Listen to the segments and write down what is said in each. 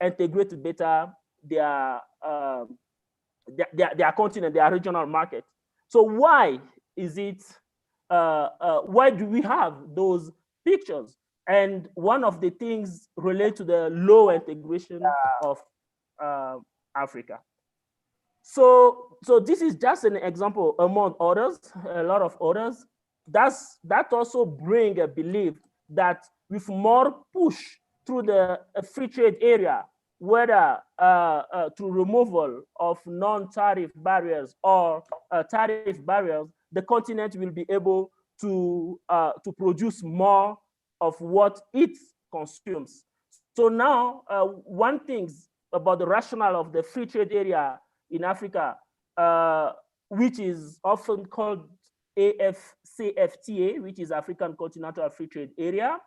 integrate better their continent, their regional market. So why is it, why do we have those pictures? And one of the things relate to the low integration of Africa. So this is just an example among others, a lot of others. That also bring a belief that with more push through the free trade area, whether through removal of non-tariff barriers or tariff barriers, the continent will be able to produce more of what it consumes. So now, one thing about the rationale of the free trade area in Africa, which is often called AfCFTA, which is African Continental Free Trade Area,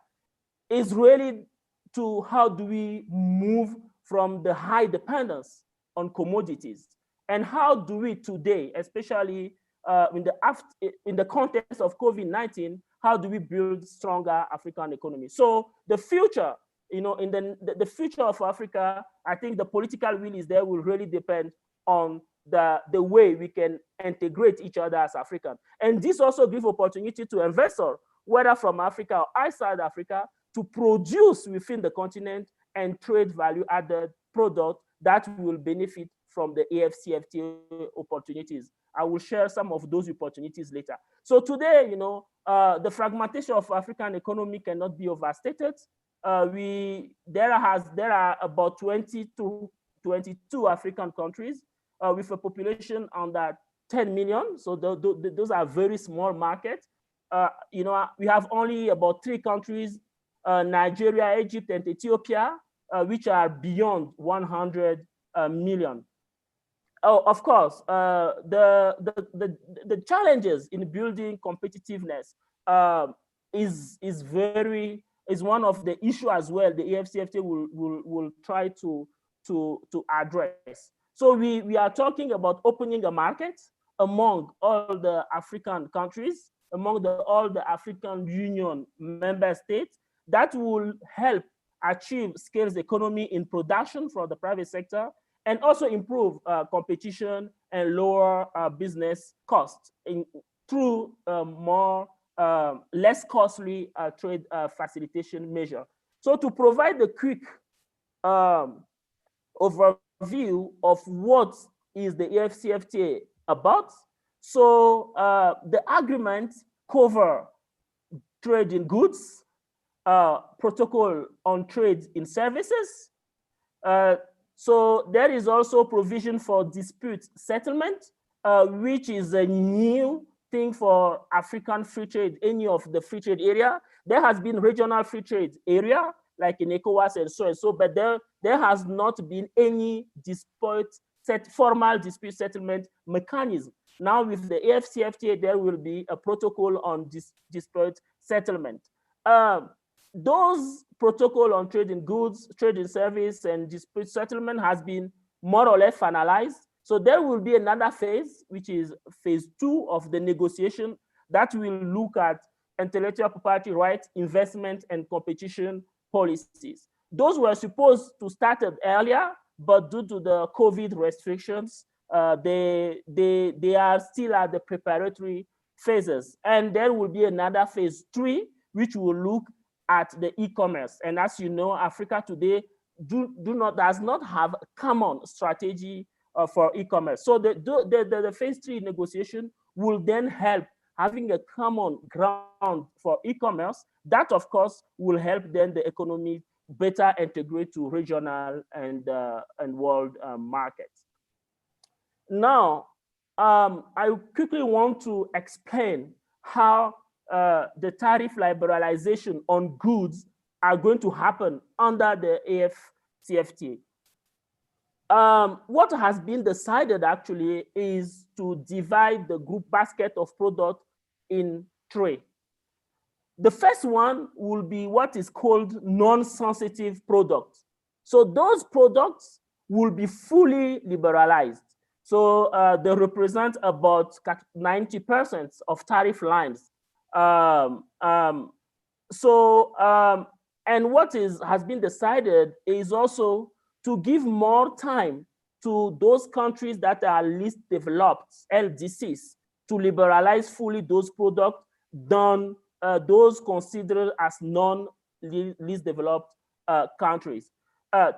is really to how do we move from the high dependence on commodities, and how do we today, especially in the context of COVID-19, how do we build stronger African economy? So the future, in the future of Africa, I think the political will is there will really depend on the way we can integrate each other as African. And this also gives opportunity to investors, whether from Africa or outside Africa, to produce within the continent and trade value-added product that will benefit from the AfCFTA opportunities. I will share some of those opportunities later. So today, the fragmentation of African economy cannot be overstated. There are about 20 to 22 African countries with a population under 10 million. So those are very small markets. We have only about 3 countries, Nigeria, Egypt, and Ethiopia, which are beyond 100 million. Oh, of course, the challenges in building competitiveness is one of the issue as well. The AfCFTA will try to address. So we are talking about opening a market among all the African countries, among all the African Union member states, that will help achieve scales economy in production for the private sector, and also improve competition and lower business costs through less costly trade facilitation measure. So to provide the quick overview of what is the AfCFTA about, so the agreement cover trade in goods, protocol on trade in services. So there is also provision for dispute settlement, which is a new thing for African free trade, any of the free trade area. There has been regional free trade area, like in ECOWAS and so, but there has not been any formal dispute settlement mechanism. Now with the AfCFTA, there will be a protocol on dispute settlement. Those protocol on trade in goods, trade in service, and dispute settlement has been more or less finalized. So there will be another phase, which is phase 2 of the negotiation, that will look at intellectual property rights, investment, and competition policies. Those were supposed to start earlier, but due to the COVID restrictions, they are still at the preparatory phases. And there will be another phase 3, which will look at the e-commerce. And as you know, Africa today does not have a common strategy for e-commerce. So the phase 3 negotiation will then help having a common ground for e-commerce. That, of course, will help then the economy better integrate to regional and world markets. Now, I quickly want to explain how the tariff liberalization on goods are going to happen under the AfCFTA. What has been decided actually is to divide the group basket of products in 3. The first one will be what is called non-sensitive products. So those products will be fully liberalized. So they represent about 90% of tariff lines. And what has been decided is also to give more time to those countries that are least developed, LDCs, to liberalize fully those products than those considered as non-least developed countries.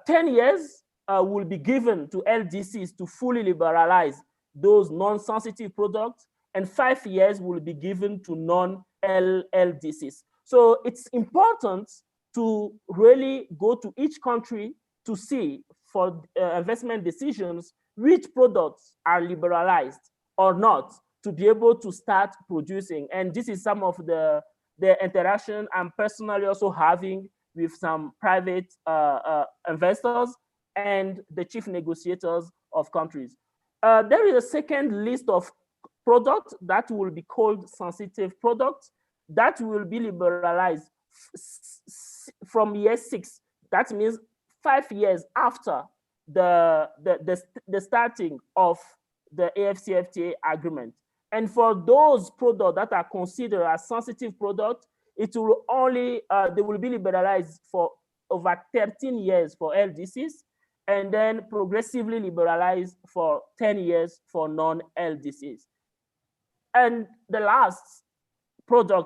10 years will be given to LDCs to fully liberalize those non-sensitive products, and 5 years will be given to non-LDCs. So it's important to really go to each country to see for investment decisions which products are liberalized or not to be able to start producing. And this is some of the interaction I'm personally also having with some private investors and the chief negotiators of countries. There is a second list of products that will be called sensitive products that will be liberalized from year 6. That means 5 years after the starting of the AfCFTA agreement. And for those products that are considered as sensitive products, it will only, they will be liberalized for over 13 years for LDCs, and then progressively liberalized for 10 years for non-LDCs. And the last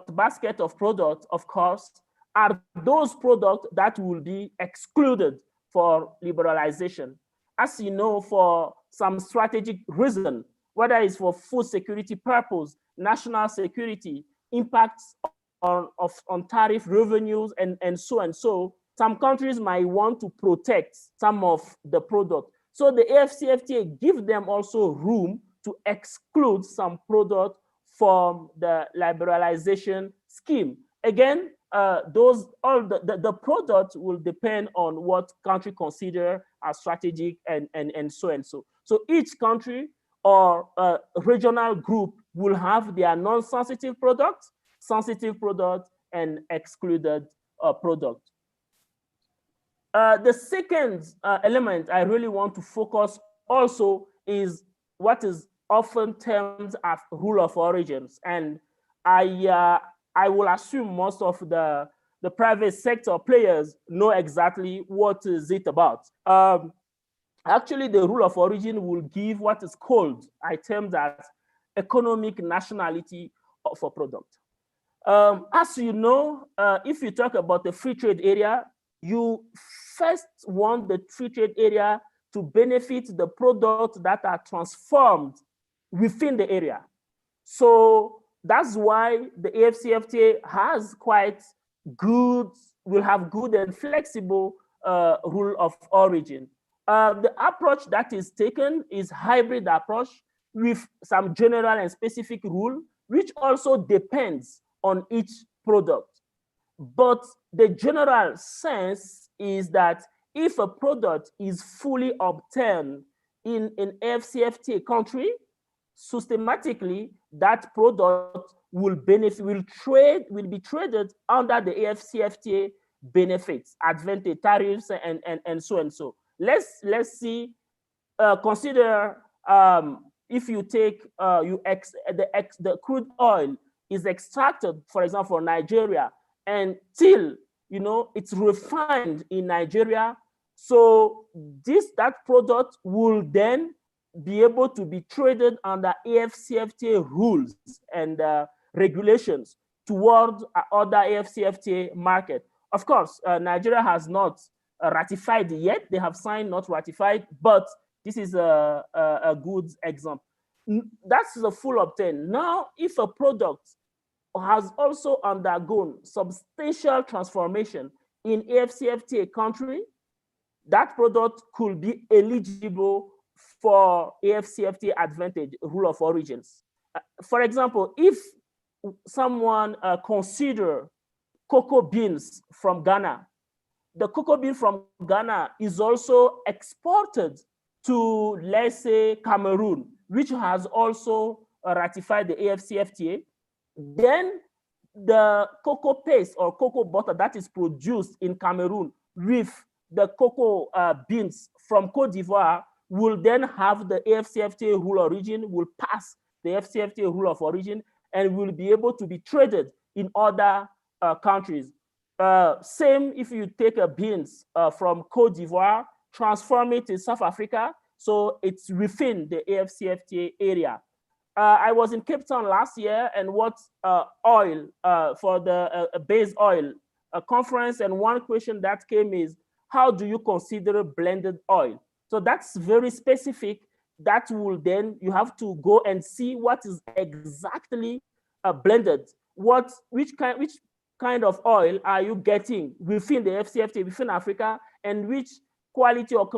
basket of products, of course, are those products that will be excluded for liberalization. As you know, for some strategic reason, whether it's for food security purpose, national security, impacts on tariff revenues, and so, some countries might want to protect some of the product. So the AfCFTA gives them also room to exclude some product from the liberalization scheme. Again, the product will depend on what country consider as strategic and so. So each country or regional group will have their non-sensitive products, sensitive products, and excluded products. The second element I really want to focus also is what is often termed as rule of origins. And I will assume most of the private sector players know exactly what is it about. Actually, the rule of origin will give what is called, I term that, economic nationality of a product. As you know, if you talk about the free trade area, you first want the free trade area to benefit the products that are transformed within the area. So that's why the AfCFTA has quite good, will have good and flexible rule of origin. The approach that is taken is hybrid approach with some general and specific rule, which also depends on each product. But the general sense is that if a product is fully obtained in an AfCFTA country, systematically that product will be traded under the AfCFTA benefits, advantage, tariffs, and so. Let's see. Consider if you take the crude oil is extracted, for example, from Nigeria, and till it's refined in Nigeria. So that product will then be able to be traded under AfCFTA rules and regulations towards other AfCFTA market. Of course, Nigeria has not ratified yet. They have signed, not ratified, but this is a good example. That's the full obtain. Now, if a product has also undergone substantial transformation in AfCFTA country, that product could be eligible for AfCFTA advantage, rule of origins. For example, if someone consider cocoa beans from Ghana, the cocoa bean from Ghana is also exported to, let's say, Cameroon, which has also ratified the AfCFTA. Then the cocoa paste or cocoa butter that is produced in Cameroon with the cocoa beans from Cote d'Ivoire will then have the AfCFTA rule of origin, will pass the AfCFTA rule of origin, and will be able to be traded in other countries. Same if you take beans from Cote d'Ivoire, transform it in South Africa. So it's within the AfCFTA area. I was in Cape Town last year and what oil for the base oil conference, and one question that came is, how do you consider blended oil? So that's very specific. That will then, you have to go and see what is exactly blended. Which kind of oil are you getting within the AfCFTA, within Africa, and which quality or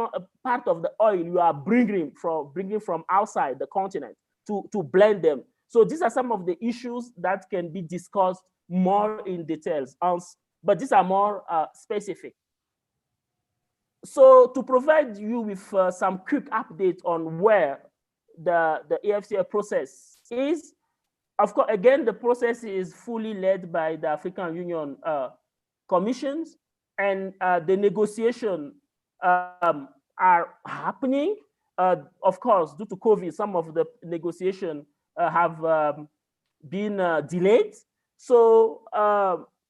part of the oil you are bringing from outside the continent to blend them. So these are some of the issues that can be discussed more in details, but these are more specific. So to provide you with some quick update on where the AfCFTA process is, of course, again, the process is fully led by the African Union commissions, and the negotiation are happening. Of course, due to COVID, some of the negotiation have been delayed. So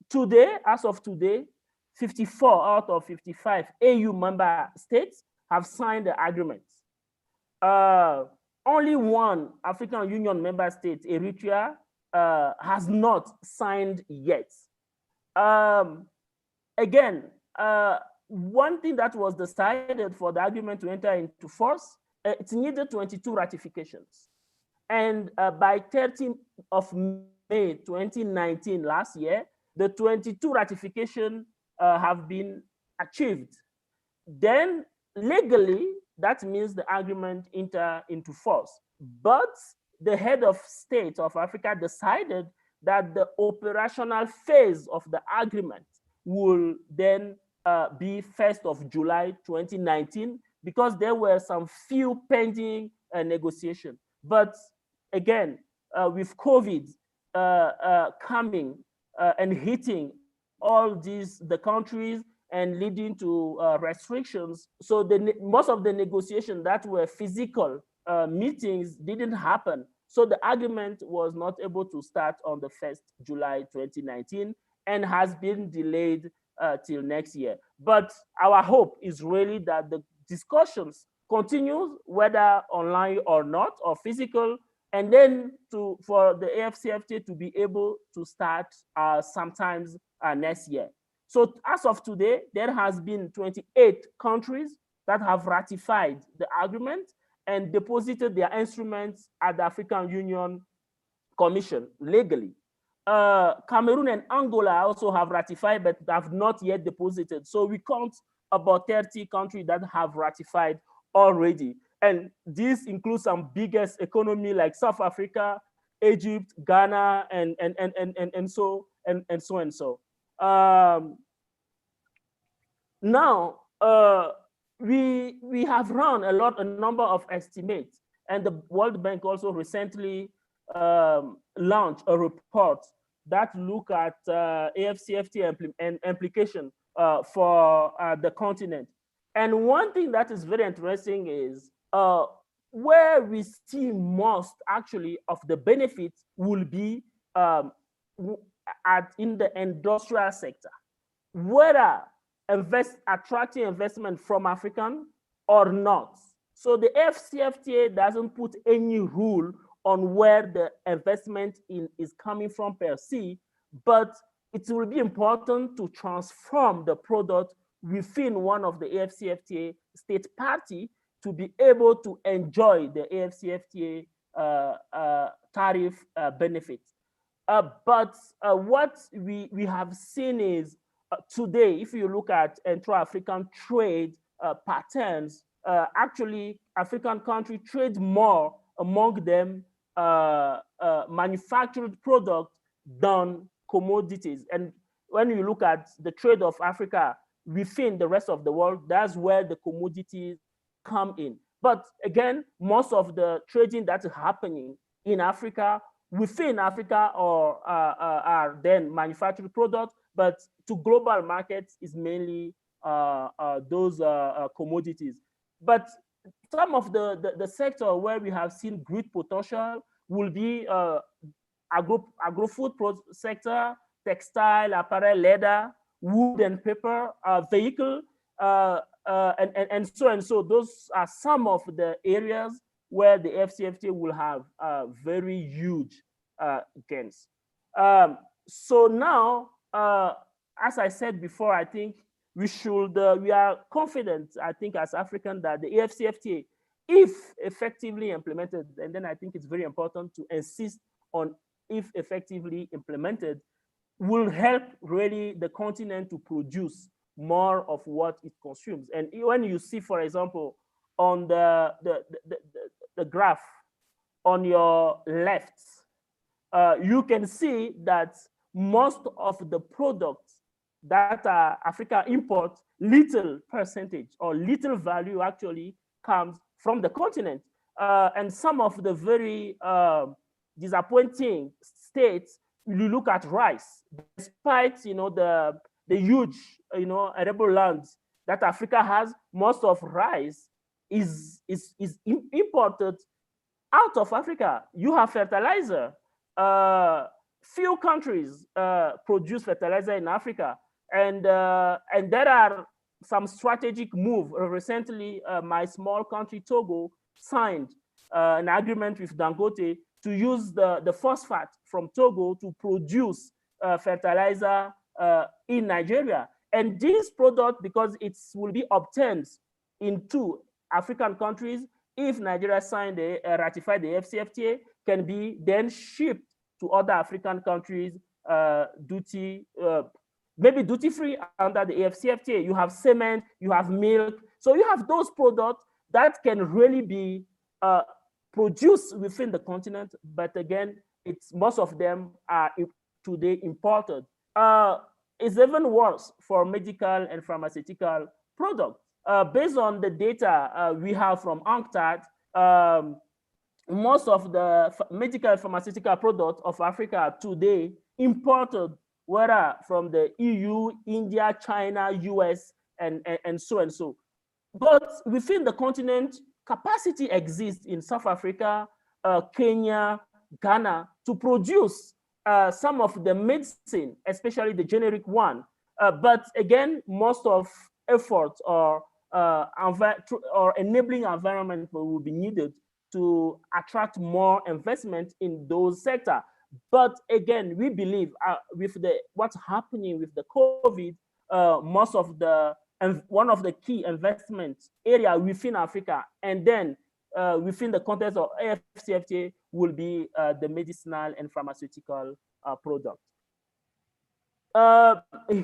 today, as of today, 54 out of 55 AU member states have signed the agreement. Only one African Union member state, Eritrea, has not signed yet. Again, one thing that was decided for the agreement to enter into force, it needed 22 ratifications. And by 13th of May 2019, last year, the 22 ratifications have been achieved. Then legally, that means the agreement enter into force. But the head of state of Africa decided that the operational phase of the agreement will then be 1st of July 2019, because there were some few pending negotiations. But again, with COVID coming and hitting all the countries and leading to restrictions, so most of the negotiations that were physical meetings didn't happen. So the agreement was not able to start on the 1st July 2019 and has been delayed till next year. But our hope is really that the discussions continue, whether online or not, or physical, and then for the AfCFTA to be able to start sometimes next year. So as of today, there has been 28 countries that have ratified the agreement and deposited their instruments at the African Union Commission legally. Cameroon and Angola also have ratified, but have not yet deposited. So we count about 30 countries that have ratified already. And this includes some biggest economy like South Africa, Egypt, Ghana, and so. Now, we have run a number of estimates, and the World Bank also recently launched a report that look at AfCFTA implication for the continent. And one thing that is very interesting is where we see most actually of the benefits will be in the industrial sector, whether attracting investment from African or not. So the AfCFTA doesn't put any rule on where the investment is coming from per se, but it will be important to transform the product within one of the AfCFTA state party to be able to enjoy the AfCFTA tariff benefits. But what we have seen is today, if you look at intra-African trade patterns, actually African countries trade more among them manufactured products than commodities. And when you look at the trade of Africa within the rest of the world, that's where the commodities come in. But again, most of the trading that's happening in Africa, within Africa, are then manufactured products, but to global markets is mainly those commodities. But some of the sector where we have seen great potential will be agro-food sector, textile, apparel, leather, wood and paper, vehicle. and so. Those are some of the areas where the AfCFTA will have very huge gains. So now, as I said before, I think we are confident, I think, as African, that the AfCFTA, if effectively implemented, and then I think it's very important to insist on if effectively implemented, will help really the continent to produce more of what it consumes. And when you see, for example, on the graph on your left, you can see that most of the products that Africa imports, little percentage or little value actually comes from the continent. And some of the very disappointing states, you look at rice, despite the huge arable lands that Africa has, most of rice is imported out of Africa. You have fertilizer. Few countries produce fertilizer in Africa, and there are some strategic move. Recently, my small country Togo signed an agreement with Dangote to use the phosphate from Togo to produce fertilizer in Nigeria. And this product, because it will be obtained in 2 African countries, if Nigeria ratified the AfCFTA, can be then shipped to other African countries, maybe duty-free under the AfCFTA. You have cement, you have milk. So you have those products that can really be produced within the continent, but again, most of them are today imported. It's even worse for medical and pharmaceutical products. Based on the data we have from UNCTAD, most of the medical and pharmaceutical products of Africa today imported, whether from the EU, India, China, US, and so. But within the continent, capacity exists in South Africa, Kenya, Ghana, to produce some of the medicine, especially the generic one. But again, most of efforts or enabling environment will be needed to attract more investment in those sectors. But again, we believe with what's happening with the COVID, most of one of the key investment area within Africa, and then within the context of AfCFTA, will be the medicinal and pharmaceutical products.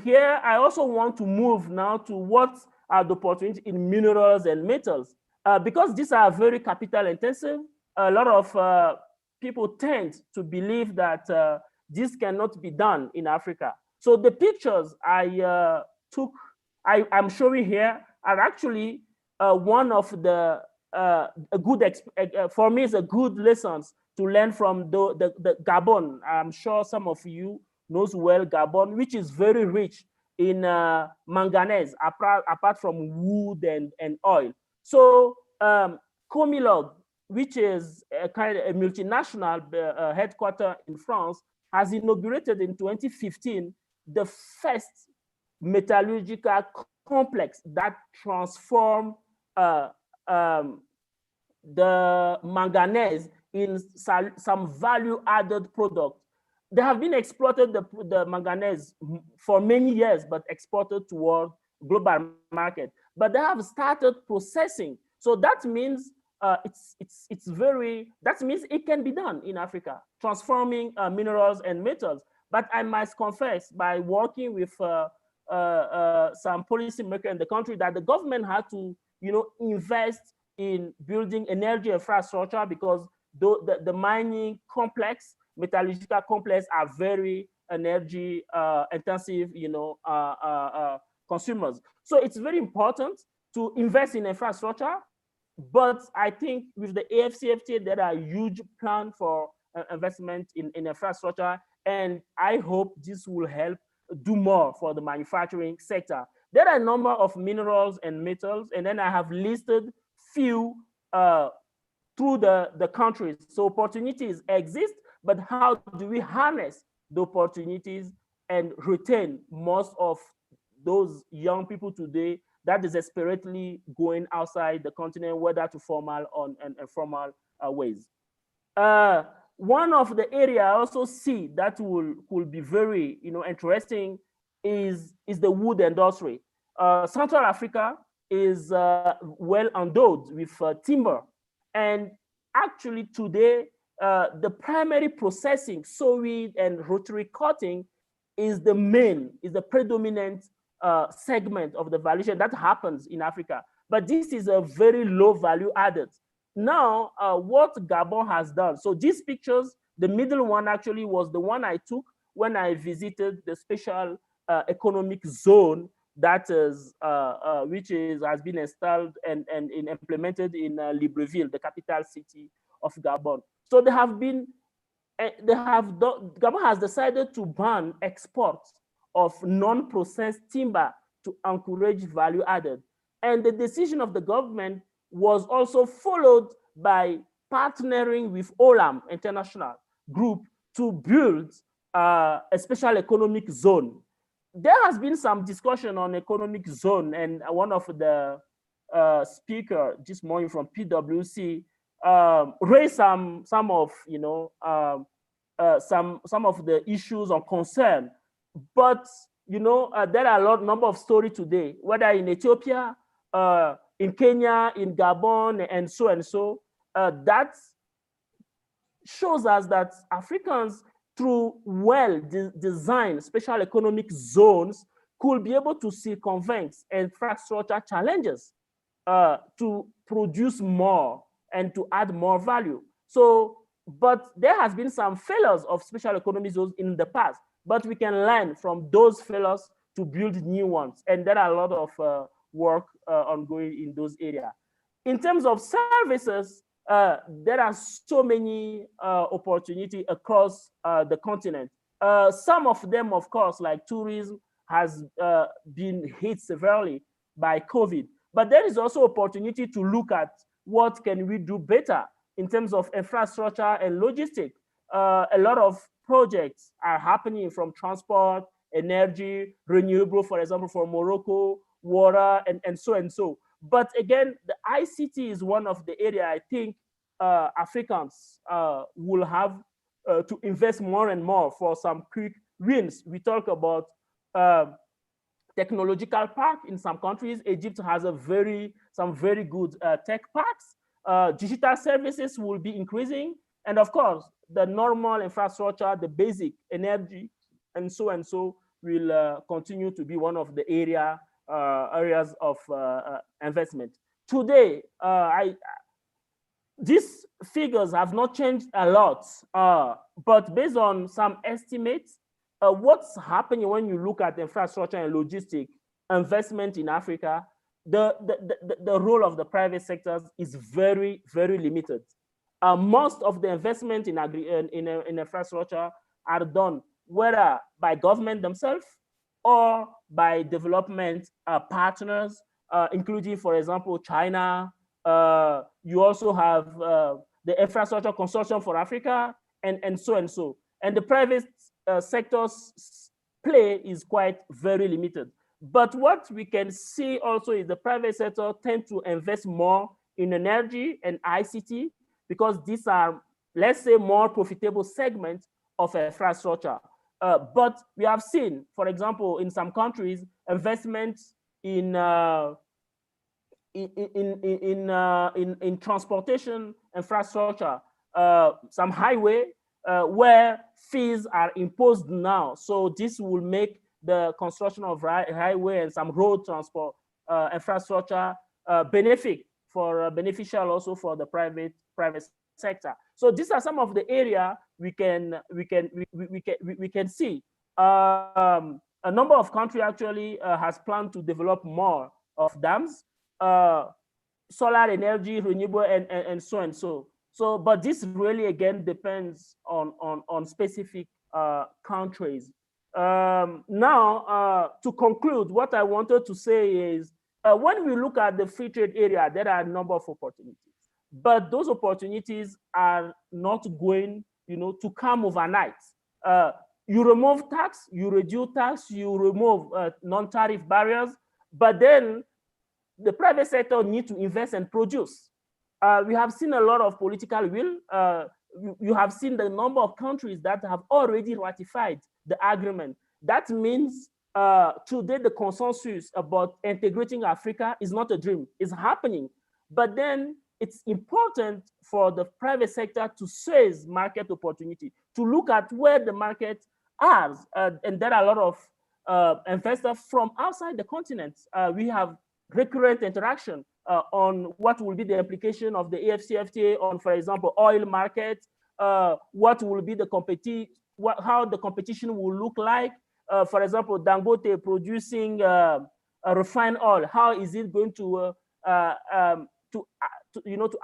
Here, I also want to move now to what are the opportunities in minerals and metals, because these are very capital intensive. A lot of people tend to believe that this cannot be done in Africa. So the pictures I'm showing here are actually one of the for me, is a good lessons to learn from the Gabon. I'm sure some of you knows well Gabon, which is very rich in manganese, apart from wood and oil. So Comilog, which is a kind of a multinational headquarter in France, has inaugurated in 2015 the first metallurgical complex that transform the manganese in some value-added product. They have been exploited the manganese for many years, but exported toward global market. But they have started processing. So that means that means it can be done in Africa, transforming minerals and metals. But I must confess, by working with some policymakers in the country, that the government had to, invest in building energy infrastructure, because the mining complex, metallurgical complex, are very energy intensive, consumers. So it's very important to invest in infrastructure. But I think with the AfCFTA, there are huge plans for investment in infrastructure, and I hope this will help do more for the manufacturing sector. There are a number of minerals and metals, and then I have listed few through the countries. So opportunities exist, but how do we harness the opportunities and retain most of those young people today that is desperately going outside the continent, whether to formal or and informal ways. One of the area I also see that could be very interesting is the wood industry. Central Africa is well endowed with timber, and actually today the primary processing, sawing and rotary cutting, is the predominant segment of the value chain that happens in Africa. But this is a very low value added. Now, what Gabon has done, so these pictures, the middle one actually was the one I took when I visited the special economic zone that is, has been installed and implemented in Libreville, the capital city of Gabon. So Gabon has decided to ban exports of non-processed timber to encourage value added. And the decision of the government was also followed by partnering with OLAM International Group to build a special economic zone. There has been some discussion on economic zone, and one of the speaker this morning from PwC raised some of some of the issues or concern. But there are a number of stories today, whether in Ethiopia, in Kenya, in Gabon, and so. That shows us that Africans, through well-designed special economic zones, could be able to circumvent infrastructure challenges to produce more and to add more value. So, but there has been some failures of special economic zones in the past, but we can learn from those failures to build new ones. And there are a lot of work ongoing in those areas. In terms of services, there are so many opportunities across the continent. Some of them, of course, like tourism, has been hit severely by COVID. But there is also opportunity to look at what can we do better in terms of infrastructure and logistics. A lot of projects are happening from transport, energy, renewable, for example, for Morocco, water, and so. But again, the ICT is one of the area I think Africans will have to invest more and more for some quick wins. We talk about technological park in some countries. Egypt has some very good tech parks. Digital services will be increasing. And of course, the normal infrastructure, the basic energy, and so will continue to be one of the areas of investment. Today, these figures have not changed a lot, but based on some estimates, what's happening when you look at infrastructure and logistic investment in Africa, the role of the private sectors is very, very limited. Most of the investment in infrastructure are done whether by government themselves or by development partners, including, for example, China. You also have the Infrastructure Consortium for Africa, and so. And the private sector's play is quite very limited. But what we can see also is the private sector tend to invest more in energy and ICT because these are, let's say, more profitable segments of infrastructure. But we have seen, for example, in some countries, investments in transportation infrastructure, some highway where fees are imposed now. So this will make the construction of highway and some road transport infrastructure beneficial also for the private sector. So these are some of the area we can see. A number of countries actually has planned to develop more of dams, solar energy, renewable, and so. So, but this really again depends on specific countries. Now, to conclude, what I wanted to say is, when we look at the free trade area, there are a number of opportunities, but those opportunities are not going, to come overnight. You remove tax, you reduce tax, you remove non-tariff barriers, but then the private sector needs to invest and produce. We have seen a lot of political will. You have seen the number of countries that have already ratified the agreement. That means today the consensus about integrating Africa is not a dream, it's happening. But then it's important for the private sector to seize market opportunity, to look at where the market are. And there are a lot of investors from outside the continent. We have recurrent interaction on what will be the implication of the AfCFTA on, for example, oil market, what will be the how the competition will look like. For example, Dangote producing refined oil, how is it going to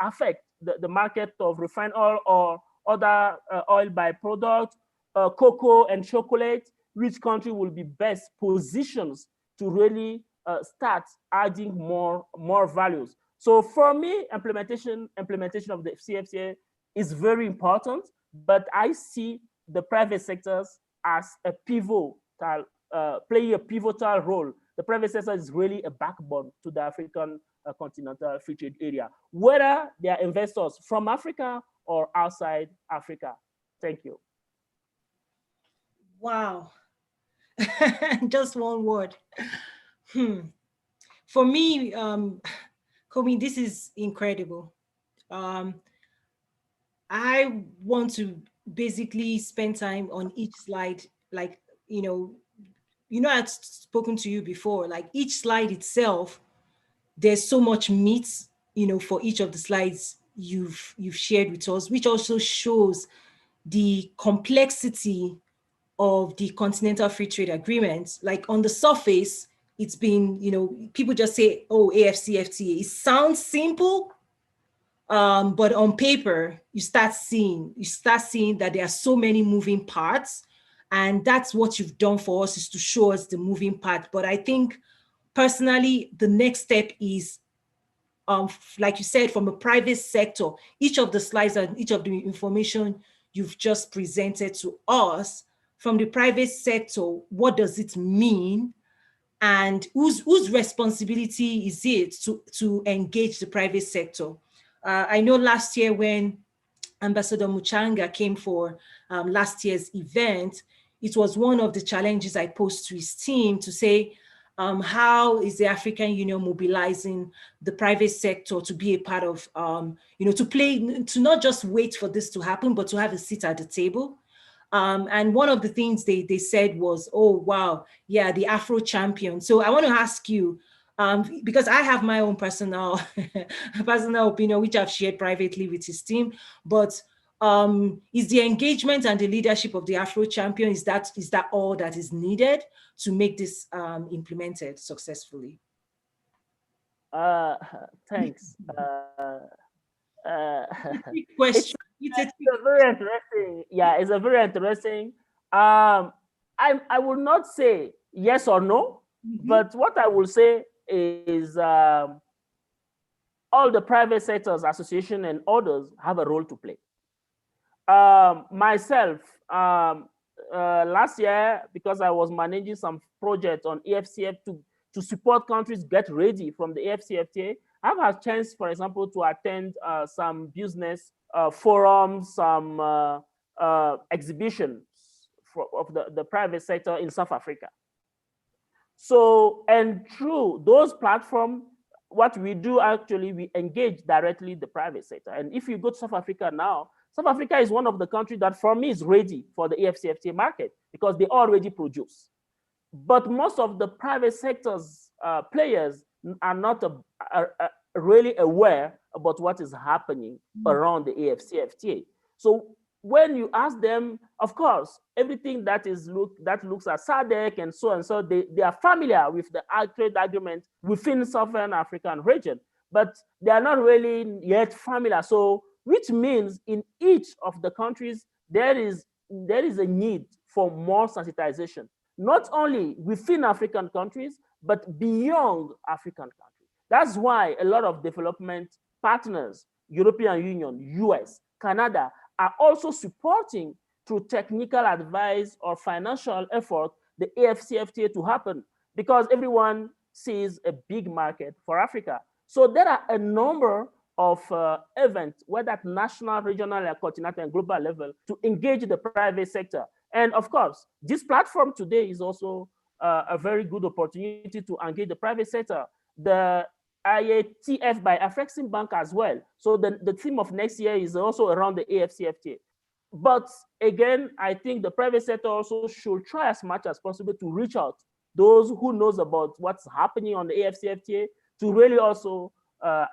affect the market of refined oil or other oil byproducts, cocoa and chocolate? Which country will be best positioned to really start adding more values? So for me, implementation of the CFTA is very important, but I see the private sectors as a pivotal, play a pivotal role. The private sector is really a backbone to the African continental free trade area, whether they are investors from Africa or outside Africa. Thank you. Wow. Just one word. For me, Komi, this is incredible. I want to basically spend time on each slide, like, I've spoken to you before, like each slide itself, there's so much meat, for each of the slides you've shared with us, which also shows the complexity of the Continental Free Trade Agreement. Like on the surface, it's been, people just say, oh, AfCFTA. It sounds simple, but on paper, you start seeing that there are so many moving parts. And that's what you've done for us, is to show us the moving part. But I think personally, the next step is, like you said, from a private sector, each of the slides and each of the information you've just presented to us, from the private sector, what does it mean? And whose responsibility is it to engage the private sector? I know last year when Ambassador Muchanga came for last year's event, it was one of the challenges I posed to his team to say, how is the African Union mobilizing the private sector to be a part of, to not just wait for this to happen, but to have a seat at the table. And one of the things they said was, oh, wow, yeah, the Afro champion. So I want to ask you, because I have my own personal opinion, which I've shared privately with his team, but is the engagement and the leadership of the Afro champion, is that all that is needed to make this implemented successfully? Thanks. Question. It's a very interesting. Yeah, it's a very interesting. I will not say yes or no, but what I will say is all the private sectors, association and others have a role to play. Myself, last year, because I was managing some projects on AfCFTA to support countries get ready from the AfCFTA, I've had a chance, for example, to attend some business forums, some exhibitions of the private sector in South Africa. So, and through those platforms, what we do actually, we engage directly the private sector. And if you go to South Africa now, South Africa is one of the countries that for me is ready for the AfCFTA market because they already produce. But most of the private sector's players are not really aware about what is happening around the AfCFTA. So when you ask them, of course, everything that looks at SADC and so, they are familiar with the trade agreement within Southern African region, but they are not really yet familiar. So, which means in each of the countries, there is a need for more sensitization, not only within African countries, but beyond African countries. That's why a lot of development partners, European Union, US, Canada, are also supporting through technical advice or financial effort the AfCFTA to happen, because everyone sees a big market for Africa. So there are a number of events, whether at national, regional, continental, and global level, to engage the private sector. And of course, this platform today is also a very good opportunity to engage the private sector. The IATF by AfCFTA as well. So the theme of next year is also around the AfCFTA. But again, I think the private sector also should try as much as possible to reach out those who knows about what's happening on the AfCFTA, to really also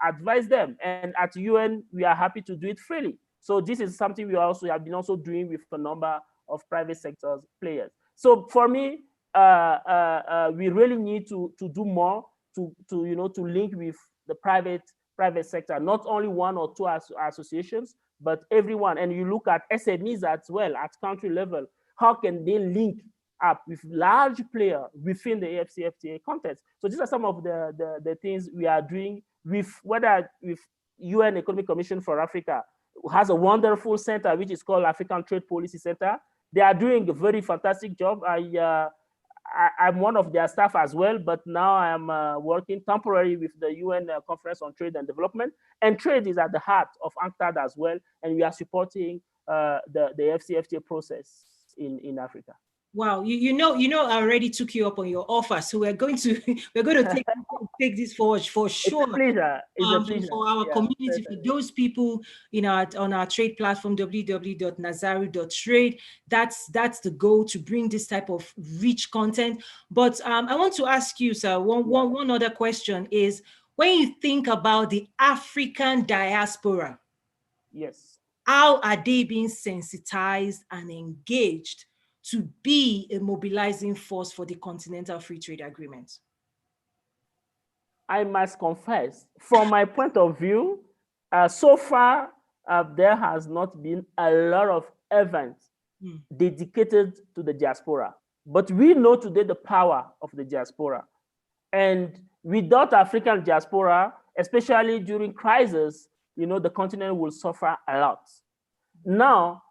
advise them. And at UN, we are happy to do it freely. So this is something we also have been also doing with a number of private sectors players. So for me, we really need to do more to to link with the private sector, not only one or two associations, but everyone. And you look at SMEs as well at country level. How can they link up with large player within the AfCFTA context? So these are some of the things we are doing with, whether with UN Economic Commission for Africa, who has a wonderful center which is called African Trade Policy Center. They are doing a very fantastic job. I'm one of their staff as well, but now I'm working temporarily with the UN Conference on Trade and Development. And trade is at the heart of UNCTAD as well, and we are supporting the AfCFTA process in Africa. Wow, you know, I already took you up on your offer, so we're going to take this forward for sure. It's a pleasure. It's a pleasure. For our community, certainly. For those people on our trade platform www.nazaru.trade, that's the goal, to bring this type of rich content. But I want to ask you, sir, one other question is, when you think about the African diaspora, yes, how are they being sensitized and engaged to be a mobilizing force for the Continental Free Trade Agreement? I must confess, from my point of view, so far, there has not been a lot of events dedicated to the diaspora. But we know today the power of the diaspora. And without African diaspora, especially during crisis, the continent will suffer a lot. Now,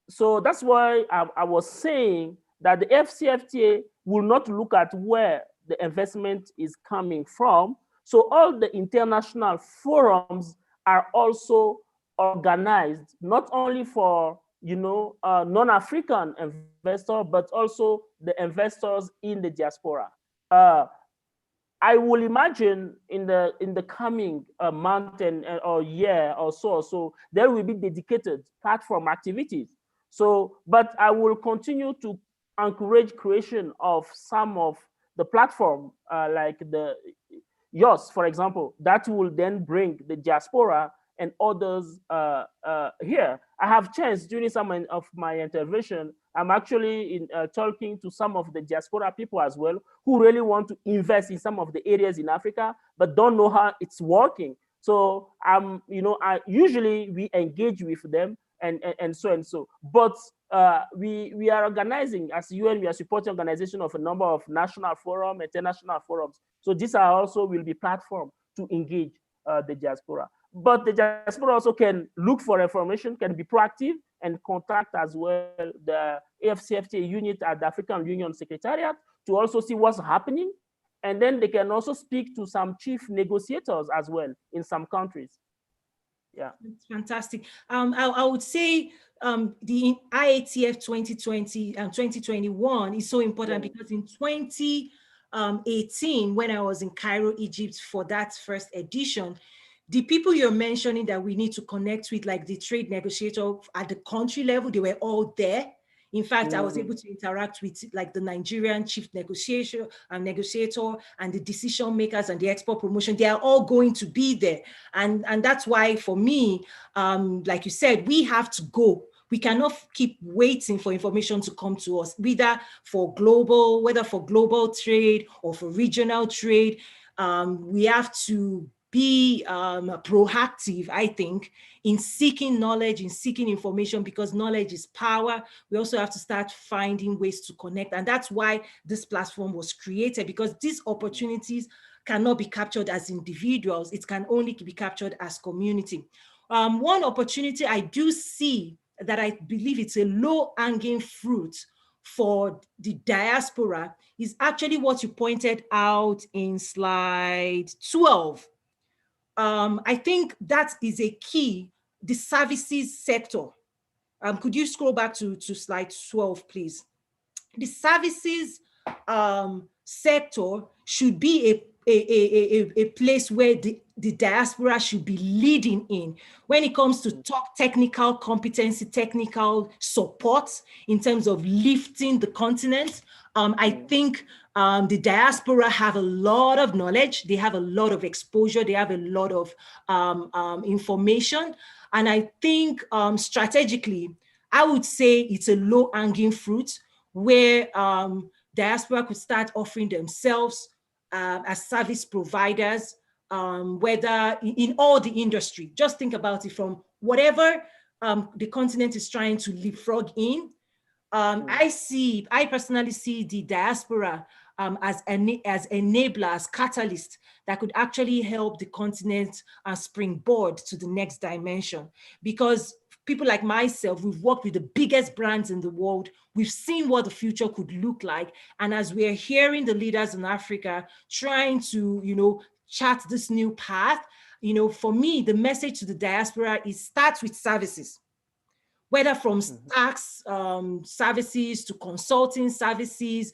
so that's why I was saying that the AfCFTA will not look at where the investment is coming from. So all the international forums are also organized, not only for non-African investors, but also the investors in the diaspora. I will imagine in the coming month or year or so, there will be dedicated platform activities. So, but I will continue to encourage creation of some of the platform, like yours, for example, that will then bring the diaspora and others here. I have chance during some of my intervention, I'm actually talking to some of the diaspora people as well, who really want to invest in some of the areas in Africa, but don't know how it's working. So usually we engage with them and so. But we are organizing, as UN, we are supporting organization of a number of national forums, international forums. So these are also will be platform to engage the diaspora. But the diaspora also can look for information, can be proactive, and contact as well the AfCFTA unit at the African Union Secretariat to also see what's happening. And then they can also speak to some chief negotiators as well in some countries. Yeah, it's fantastic. I would say the IATF 2020 and 2021 is so important because in 2018, when I was in Cairo, Egypt for that first edition, the people you're mentioning that we need to connect with, like the trade negotiator at the country level, they were all there. In fact, I was able to interact with like the Nigerian chief negotiator and the decision makers and the export promotion. They are all going to be there. And that's why for me, like you said, we have to go. We cannot keep waiting for information to come to us, whether for global trade or for regional trade. We have to be proactive, I think, in seeking knowledge, in seeking information, because knowledge is power. We also have to start finding ways to connect. And that's why this platform was created, because these opportunities cannot be captured as individuals. It can only be captured as community. One opportunity I do see that I believe it's a low-hanging fruit for the diaspora is actually what you pointed out in slide 12. I think that is a key, the services sector. Could you scroll back to slide 12, please? The services sector should be a place where the diaspora should be leading in when it comes to top technical competency, technical support in terms of lifting the continent. I think the diaspora have a lot of knowledge, they have a lot of exposure, they have a lot of information. And I think strategically, I would say it's a low-hanging fruit where diaspora could start offering themselves as service providers, whether in all the industry. Just think about it from whatever the continent is trying to leapfrog in. I personally see the diaspora as enablers, catalysts that could actually help the continent springboard to the next dimension. Because people like myself, we've worked with the biggest brands in the world. We've seen what the future could look like. And as we're hearing the leaders in Africa trying to, chart this new path, for me, the message to the diaspora is start with services, whether from tax services to consulting services,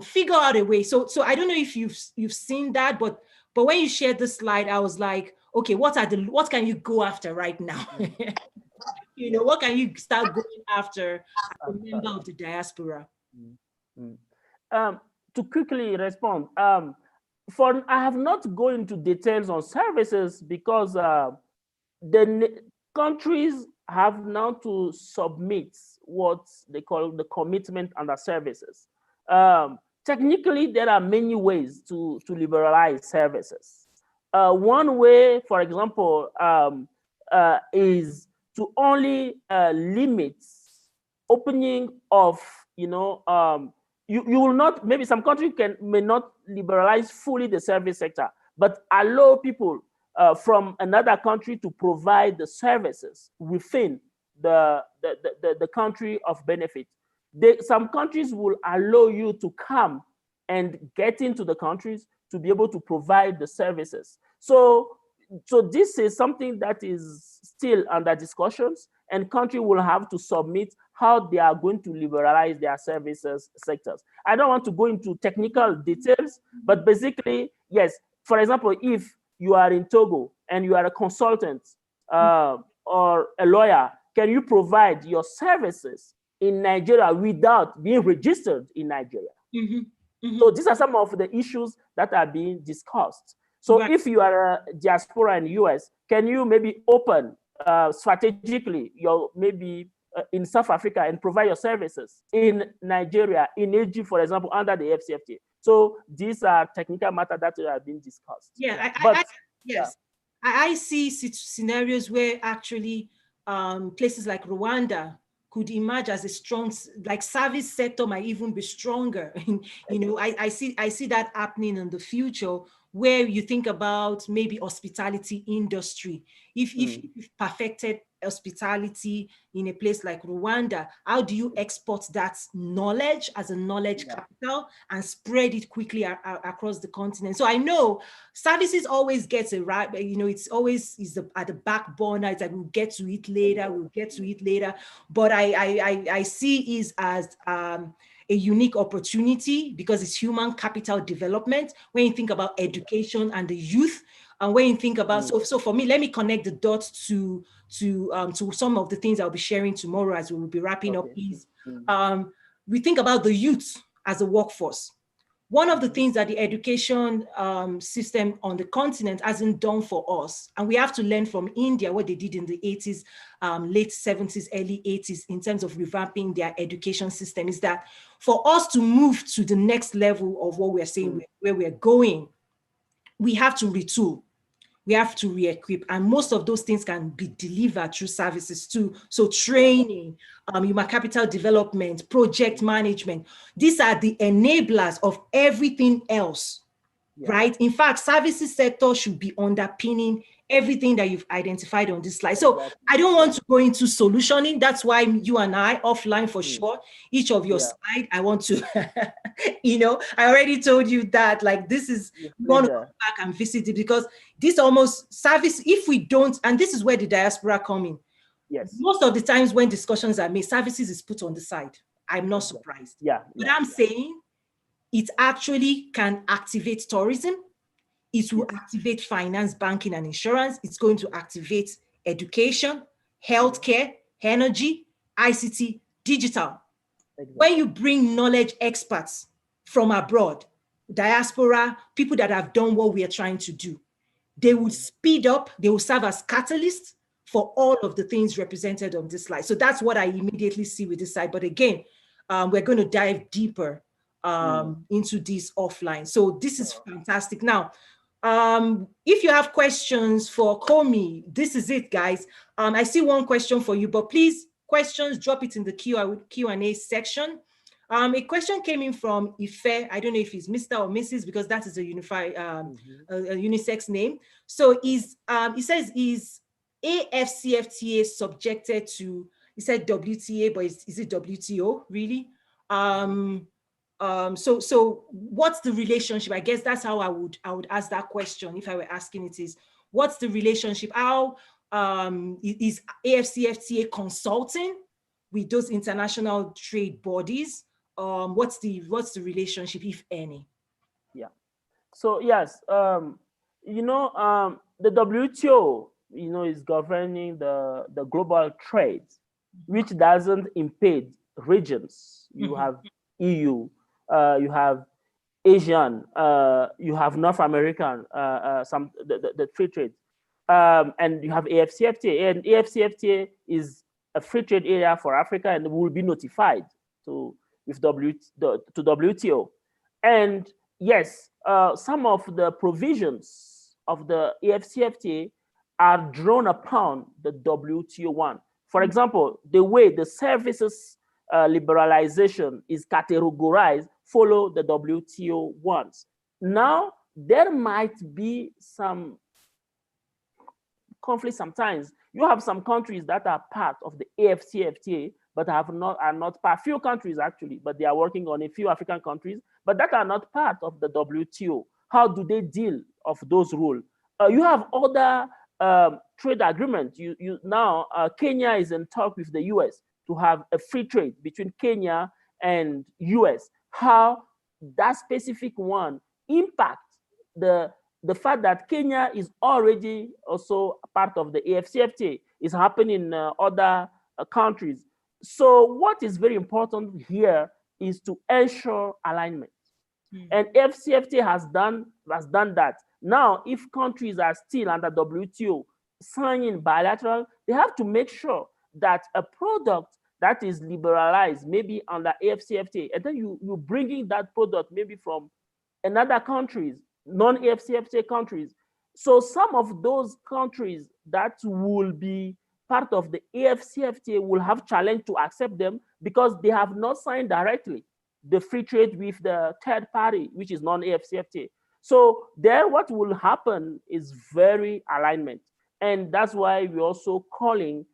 figure out a way. So I don't know if you've seen that, but when you shared this slide, I was like, okay, what can you go after right now? What can you start going after as a member of the diaspora? To quickly respond, I have not gone into details on services because the countries have now to submit what they call the commitment under services. Technically, there are many ways to liberalize services. One way, for example, is to only limit opening of, you will not, maybe some country may not liberalize fully the service sector, but allow people from another country to provide the services within the country of benefit. Some countries will allow you to come and get into the countries to be able to provide the services. So this is something that is still under discussions, and country will have to submit how they are going to liberalize their services sectors. I don't want to go into technical details, but basically, yes, for example, if you are in Togo and you are a consultant or a lawyer, can you provide your services in Nigeria without being registered in Nigeria? So these are some of the issues that are being discussed. So if you are a diaspora in the US, can you maybe open strategically maybe in South Africa and provide your services in Nigeria, in Egypt, for example, under the AfCFTA? So these are technical matters that are being discussed. Yeah, I see scenarios where actually places like Rwanda could emerge as a strong, like service sector might even be stronger. I see that happening in the future, where you think about maybe hospitality industry. If you've perfected hospitality in a place like Rwanda, how do you export that knowledge as a knowledge capital and spread it quickly across the continent? So I know services always gets a right, it's always at the back burner. It's like we'll get to it later, but I see it as a unique opportunity because it's human capital development. When you think about education and the youth, and when you think about, so for me, let me connect the dots to some of the things I'll be sharing tomorrow as we will be wrapping up is, we think about the youth as a workforce. One of the things that the education system on the continent hasn't done for us, and we have to learn from India what they did in the 80s, late 70s, early 80s, in terms of revamping their education system, is that for us to move to the next level of what we're saying, where we're going, we have to retool. We have to re-equip, and most of those things can be delivered through services too. So training, human capital development, project management, these are the enablers of everything else, right? In fact, services sector should be underpinning everything that you've identified on this slide. So I don't want to go into solutioning. That's why you and I offline for sure. Each of your slide, I want to, I already told you that, like, this is, we want to go back and visit it, because this almost service, if we don't, and this is where the diaspora come in. Yes. Most of the times when discussions are made, services is put on the side. I'm not surprised. But I'm saying it actually can activate tourism. It will activate finance, banking, and insurance. It's going to activate education, healthcare, energy, ICT, digital. Exactly. When you bring knowledge experts from abroad, diaspora, people that have done what we are trying to do, they will speed up, they will serve as catalysts for all of the things represented on this slide. So that's what I immediately see with this slide. But again, we're going to dive deeper into this offline. So this is fantastic. Now, if you have questions for Komi, this is it, guys. I see one question for you, but please, questions, drop it in the Q&A section. A question came in from Ife. I don't know if it's Mr. or Mrs. because that is a unified, a unisex name. So he says, is AfCFTA subjected to, he said WTA, but is it WTO really? So what's the relationship? I guess that's how I would ask that question if I were asking it, is what's the relationship? How is AfCFTA consulting with those international trade bodies? What's the relationship, if any? Yeah. So yes, the WTO, is governing the global trade, which doesn't impede regions. You have EU, you have Asian, you have North American, the free trade, and you have AfCFTA, and AfCFTA is a free trade area for Africa, and will be notified to WTO. And yes, some of the provisions of the AfCFTA are drawn upon the WTO one. For example, the way the services liberalization is categorized follow the WTO ones. Now, there might be some conflict sometimes. You have some countries that are part of the AfCFTA, but are not part, few countries actually, but they are working on a few African countries, but that are not part of the WTO. How do they deal of those rules? You have other trade agreements. Now, Kenya is in talk with the US to have a free trade between Kenya and US. How that specific one impacts the fact that Kenya is already also a part of the AfCFTA, is happening in other countries. So what is very important here is to ensure alignment. And AfCFTA has done that. Now, if countries are still under WTO signing bilateral, they have to make sure that a product that is liberalized, maybe under AfCFTA, and then you bringing that product maybe from another countries, non-AfCFTA countries. So some of those countries that will be part of the AfCFTA will have challenge to accept them because they have not signed directly the free trade with the third party, which is non-AfCFTA. So there, what will happen is very alignment. And that's why we're also calling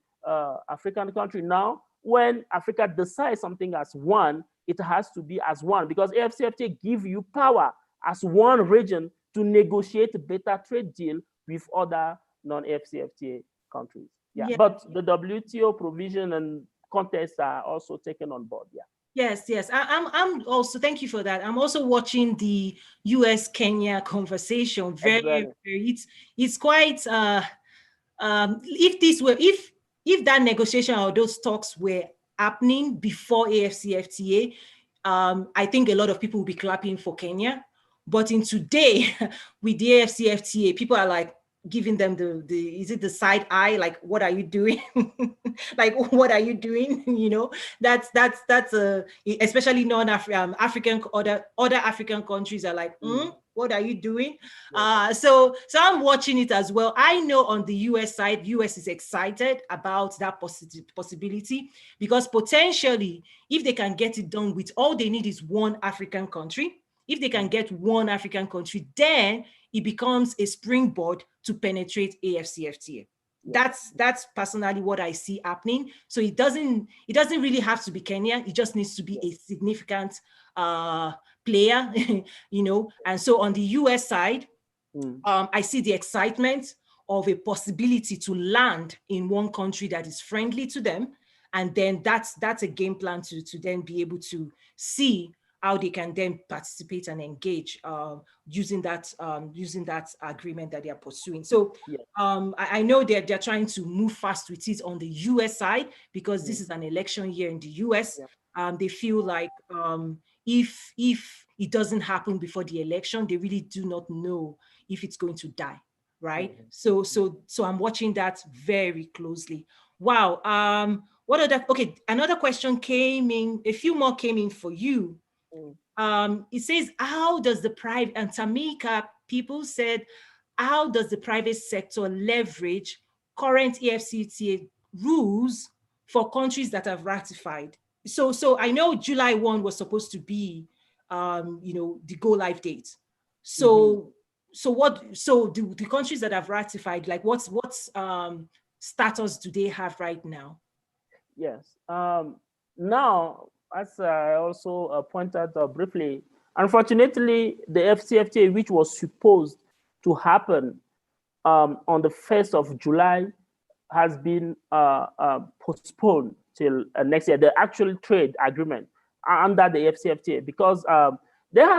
African country now, when Africa decides something as one, it has to be as one, because AfCFTA give you power as one region to negotiate a better trade deal with other non-AfCFTA countries. Yeah, but the WTO provision and context are also taken on board. Yeah. Yes. I'm also, thank you for that. I'm also watching the US-Kenya conversation. Very, it's quite, if that negotiation or those talks were happening before AfCFTA, I think a lot of people will be clapping for Kenya. But in today, with the AfCFTA, people are like giving them is it the side eye? Like, what are you doing? Like, what are you doing? That's especially non-African, other African countries are like, what are you doing? So I'm watching it as well. I know on the US side, US is excited about that possibility, because potentially, if they can get it done with, all they need is one African country. If they can get one African country, then it becomes a springboard to penetrate AfCFTA. Yeah. That's personally what I see happening. So it doesn't really have to be Kenya. It just needs to be a significant player, you know. And so on the US side, I see the excitement of a possibility to land in one country that is friendly to them. And then that's a game plan to then be able to see how they can then participate and engage using that agreement that they are pursuing. So Yeah. I know they're trying to move fast with it on the US side, because this is an election year in the US. Yeah. They feel like if it doesn't happen before the election, they really do not know if it's going to die, right? So I'm watching that very closely. Wow. What other? Okay, another question came in. A few more came in for you. It says, how does the private, and Tamika people said, how does the private sector leverage current AfCFTA rules for countries that have ratified? So I know July 1 was supposed to be, you know, the go live date. So the countries that have ratified, like what's status do they have right now? Yes. Now, as I also pointed out briefly, unfortunately, the AfCFTA, which was supposed to happen on the 1st of July, has been postponed till next year, the actual trade agreement under the AfCFTA, because there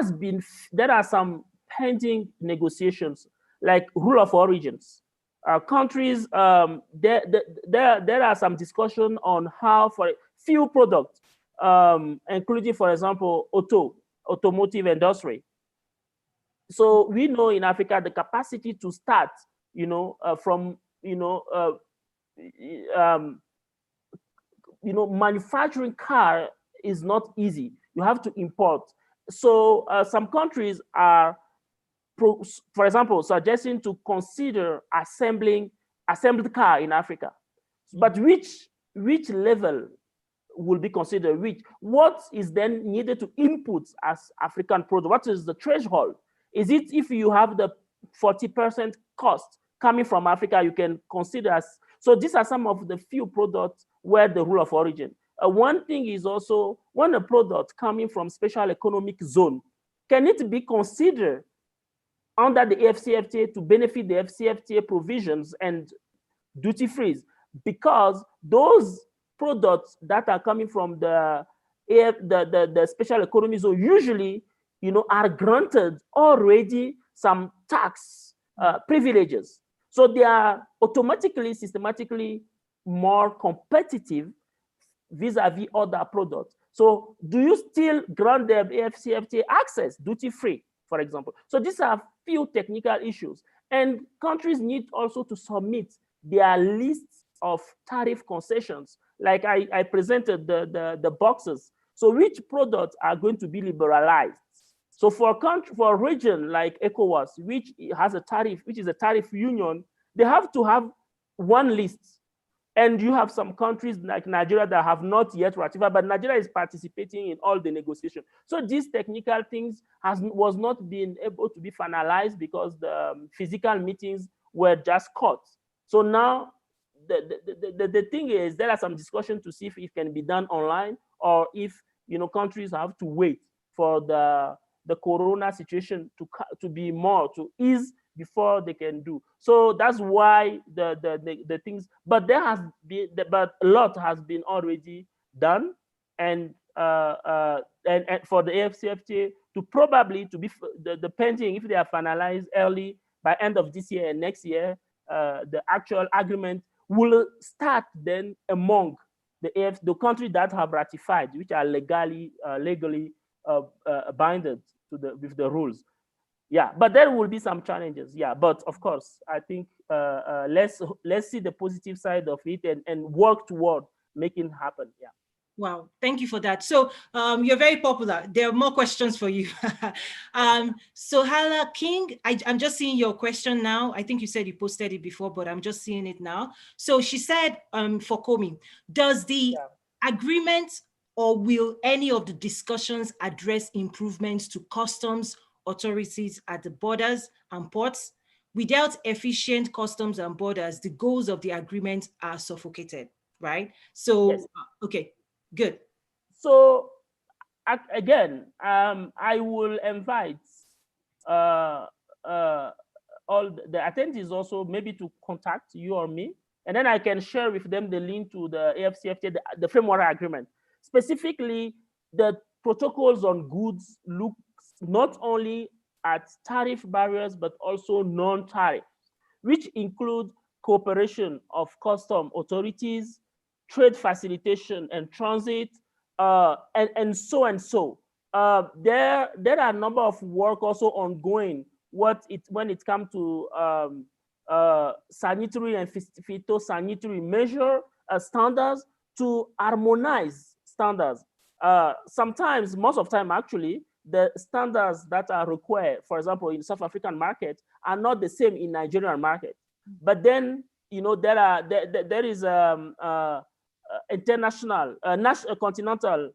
are some pending negotiations, like rule of origins. Countries, there are some discussion on how for a few products, including, for example, automotive industry. So we know in Africa the capacity to start, from manufacturing car is not easy. You have to import. So some countries are, for example, suggesting to consider assembled car in Africa. But which level will be considered? What is then needed to input as African product? What is the threshold? Is it if you have the 40% cost coming from Africa, you can consider as, so these are some of the few products where the rule of origin. One thing is also, when a product coming from special economic zone, can it be considered under the AfCFTA to benefit the AfCFTA provisions and duty free? Because those products that are coming from the special economy zone usually, are granted already some tax privileges. So they are automatically, systematically more competitive vis-a-vis other products. So do you still grant them AfCFTA access, duty-free, for example? So these are few technical issues. And countries need also to submit their lists of tariff concessions. Like I presented the boxes. So which products are going to be liberalized? So for a region like ECOWAS, which has a tariff, which is a tariff union, they have to have one list. And you have some countries like Nigeria that have not yet ratified, but Nigeria is participating in all the negotiations. So these technical things was not being able to be finalized because the physical meetings were just cut. So now the thing is, there are some discussion to see if it can be done online, or if countries have to wait for the corona situation to be more to ease before they can do. So that's why the things, but but a lot has been already done, and for the AfCFTA to probably to be the pending, if they are finalized early by end of this year and next year, the actual agreement will start then among the countries that have ratified, which are legally binded with the rules. Yeah, but there will be some challenges. Yeah, but of course, I think let's see the positive side of it and work toward making it happen. Yeah. Wow, thank you for that. So you're very popular. There are more questions for you. So Hala King, I'm just seeing your question now. I think you said you posted it before, but I'm just seeing it now. So she said, for Komi, does the agreement or will any of the discussions address improvements to customs authorities at the borders and ports. Without efficient customs and borders, the goals of the agreement are suffocated, right? Yes. So, okay, good. So again, I will invite uh, uh, all the attendees also maybe to contact you or me, and then I can share with them the link to the AfCFTA, the framework agreement. Specifically, the protocols on goods looks not only at tariff barriers, but also non-tariff, which include cooperation of custom authorities, trade facilitation and transit, and so and so. There are a number of work also ongoing when it comes to sanitary and phytosanitary measure standards to harmonize standards. Sometimes, most of the time actually, the standards that are required, for example, in South African market, are not the same in Nigerian market. But then, there is international, national, continental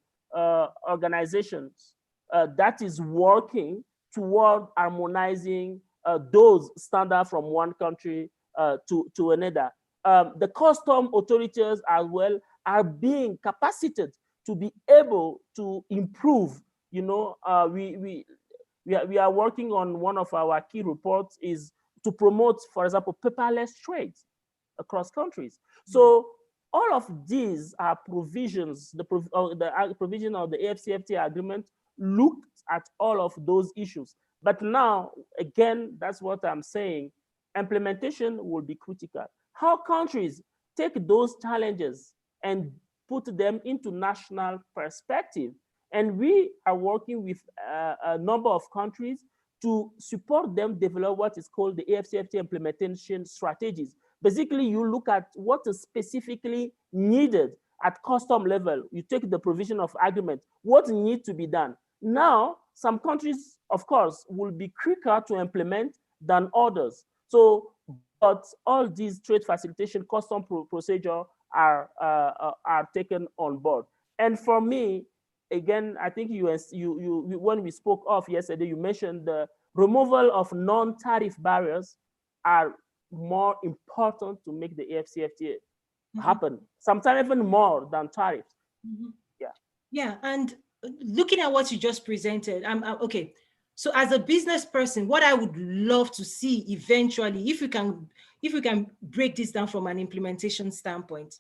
organizations that is working toward harmonizing those standards from one country to another. The custom authorities as well are being capacitated to be able to improve. We are working on one of our key reports is to promote, for example, paperless trade across countries. So all of these are provisions, the provision of the AfCFTA agreement looked at all of those issues. But now, again, that's what I'm saying, implementation will be critical. How countries take those challenges and put them into national perspective. And we are working with a number of countries to support them develop what is called the AfCFTA implementation strategies. Basically, you look at what is specifically needed at custom level. You take the provision of agreement, what needs to be done. Now, some countries, of course, will be quicker to implement than others. So, but all these trade facilitation custom procedure are taken on board. And for me, again, I think you when we spoke of yesterday, you mentioned the removal of non-tariff barriers are more important to make the AfCFTA happen. Sometimes even more than tariffs. Yeah. Yeah, and looking at what you just presented, okay. So as a business person, what I would love to see eventually, if we can break this down from an implementation standpoint,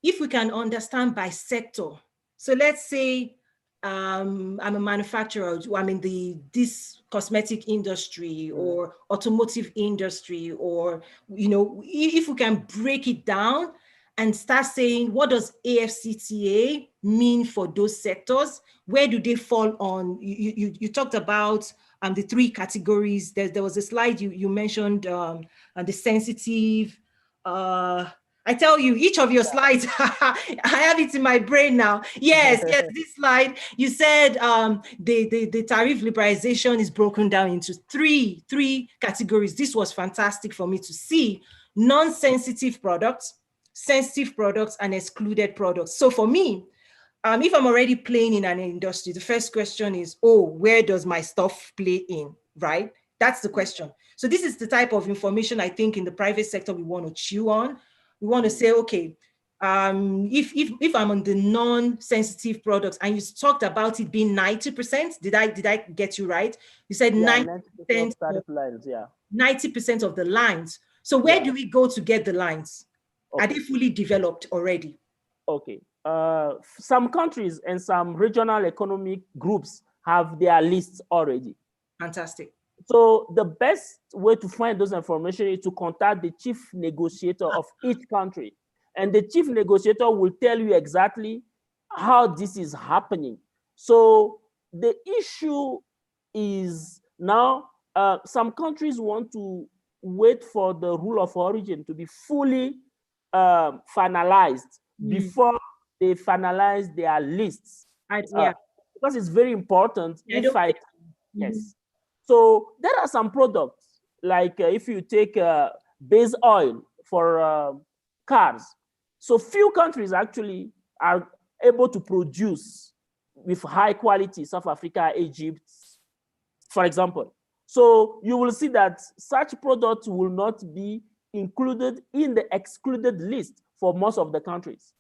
if we can understand by sector. So let's say I'm a manufacturer, I'm in this cosmetic industry or automotive industry, or, if we can break it down and start saying, what does AfCFTA mean for those sectors? Where do they fall on? You talked about the three categories. There was a slide you mentioned, the sensitive, I tell you, each of your slides, I have it in my brain now. Yes, this slide, you said the tariff liberalization is broken down into three categories. This was fantastic for me to see. Non-sensitive products, sensitive products, and excluded products. So for me, if I'm already playing in an industry, the first question is, where does my stuff play in, right? That's the question. So this is the type of information I think in the private sector we want to chew on. We want to say, okay, if I'm on the non-sensitive products, and you talked about it being 90%, did I get you right? You said 90% tariff lines, 90% of the lines. So where do we go to get the lines? Okay. Are they fully developed already? Okay. Some countries and some regional economic groups have their lists already. Fantastic. So the best way to find those information is to contact the chief negotiator of each country. And the chief negotiator will tell you exactly how this is happening. So the issue is now some countries want to wait for the rule of origin to be fully finalized before they finalize their lists. Because it's very important. Yes. So there are some products, like if you take base oil for cars. So few countries actually are able to produce with high quality. South Africa, Egypt, for example. So you will see that such products will not be included in the excluded list for most of the countries.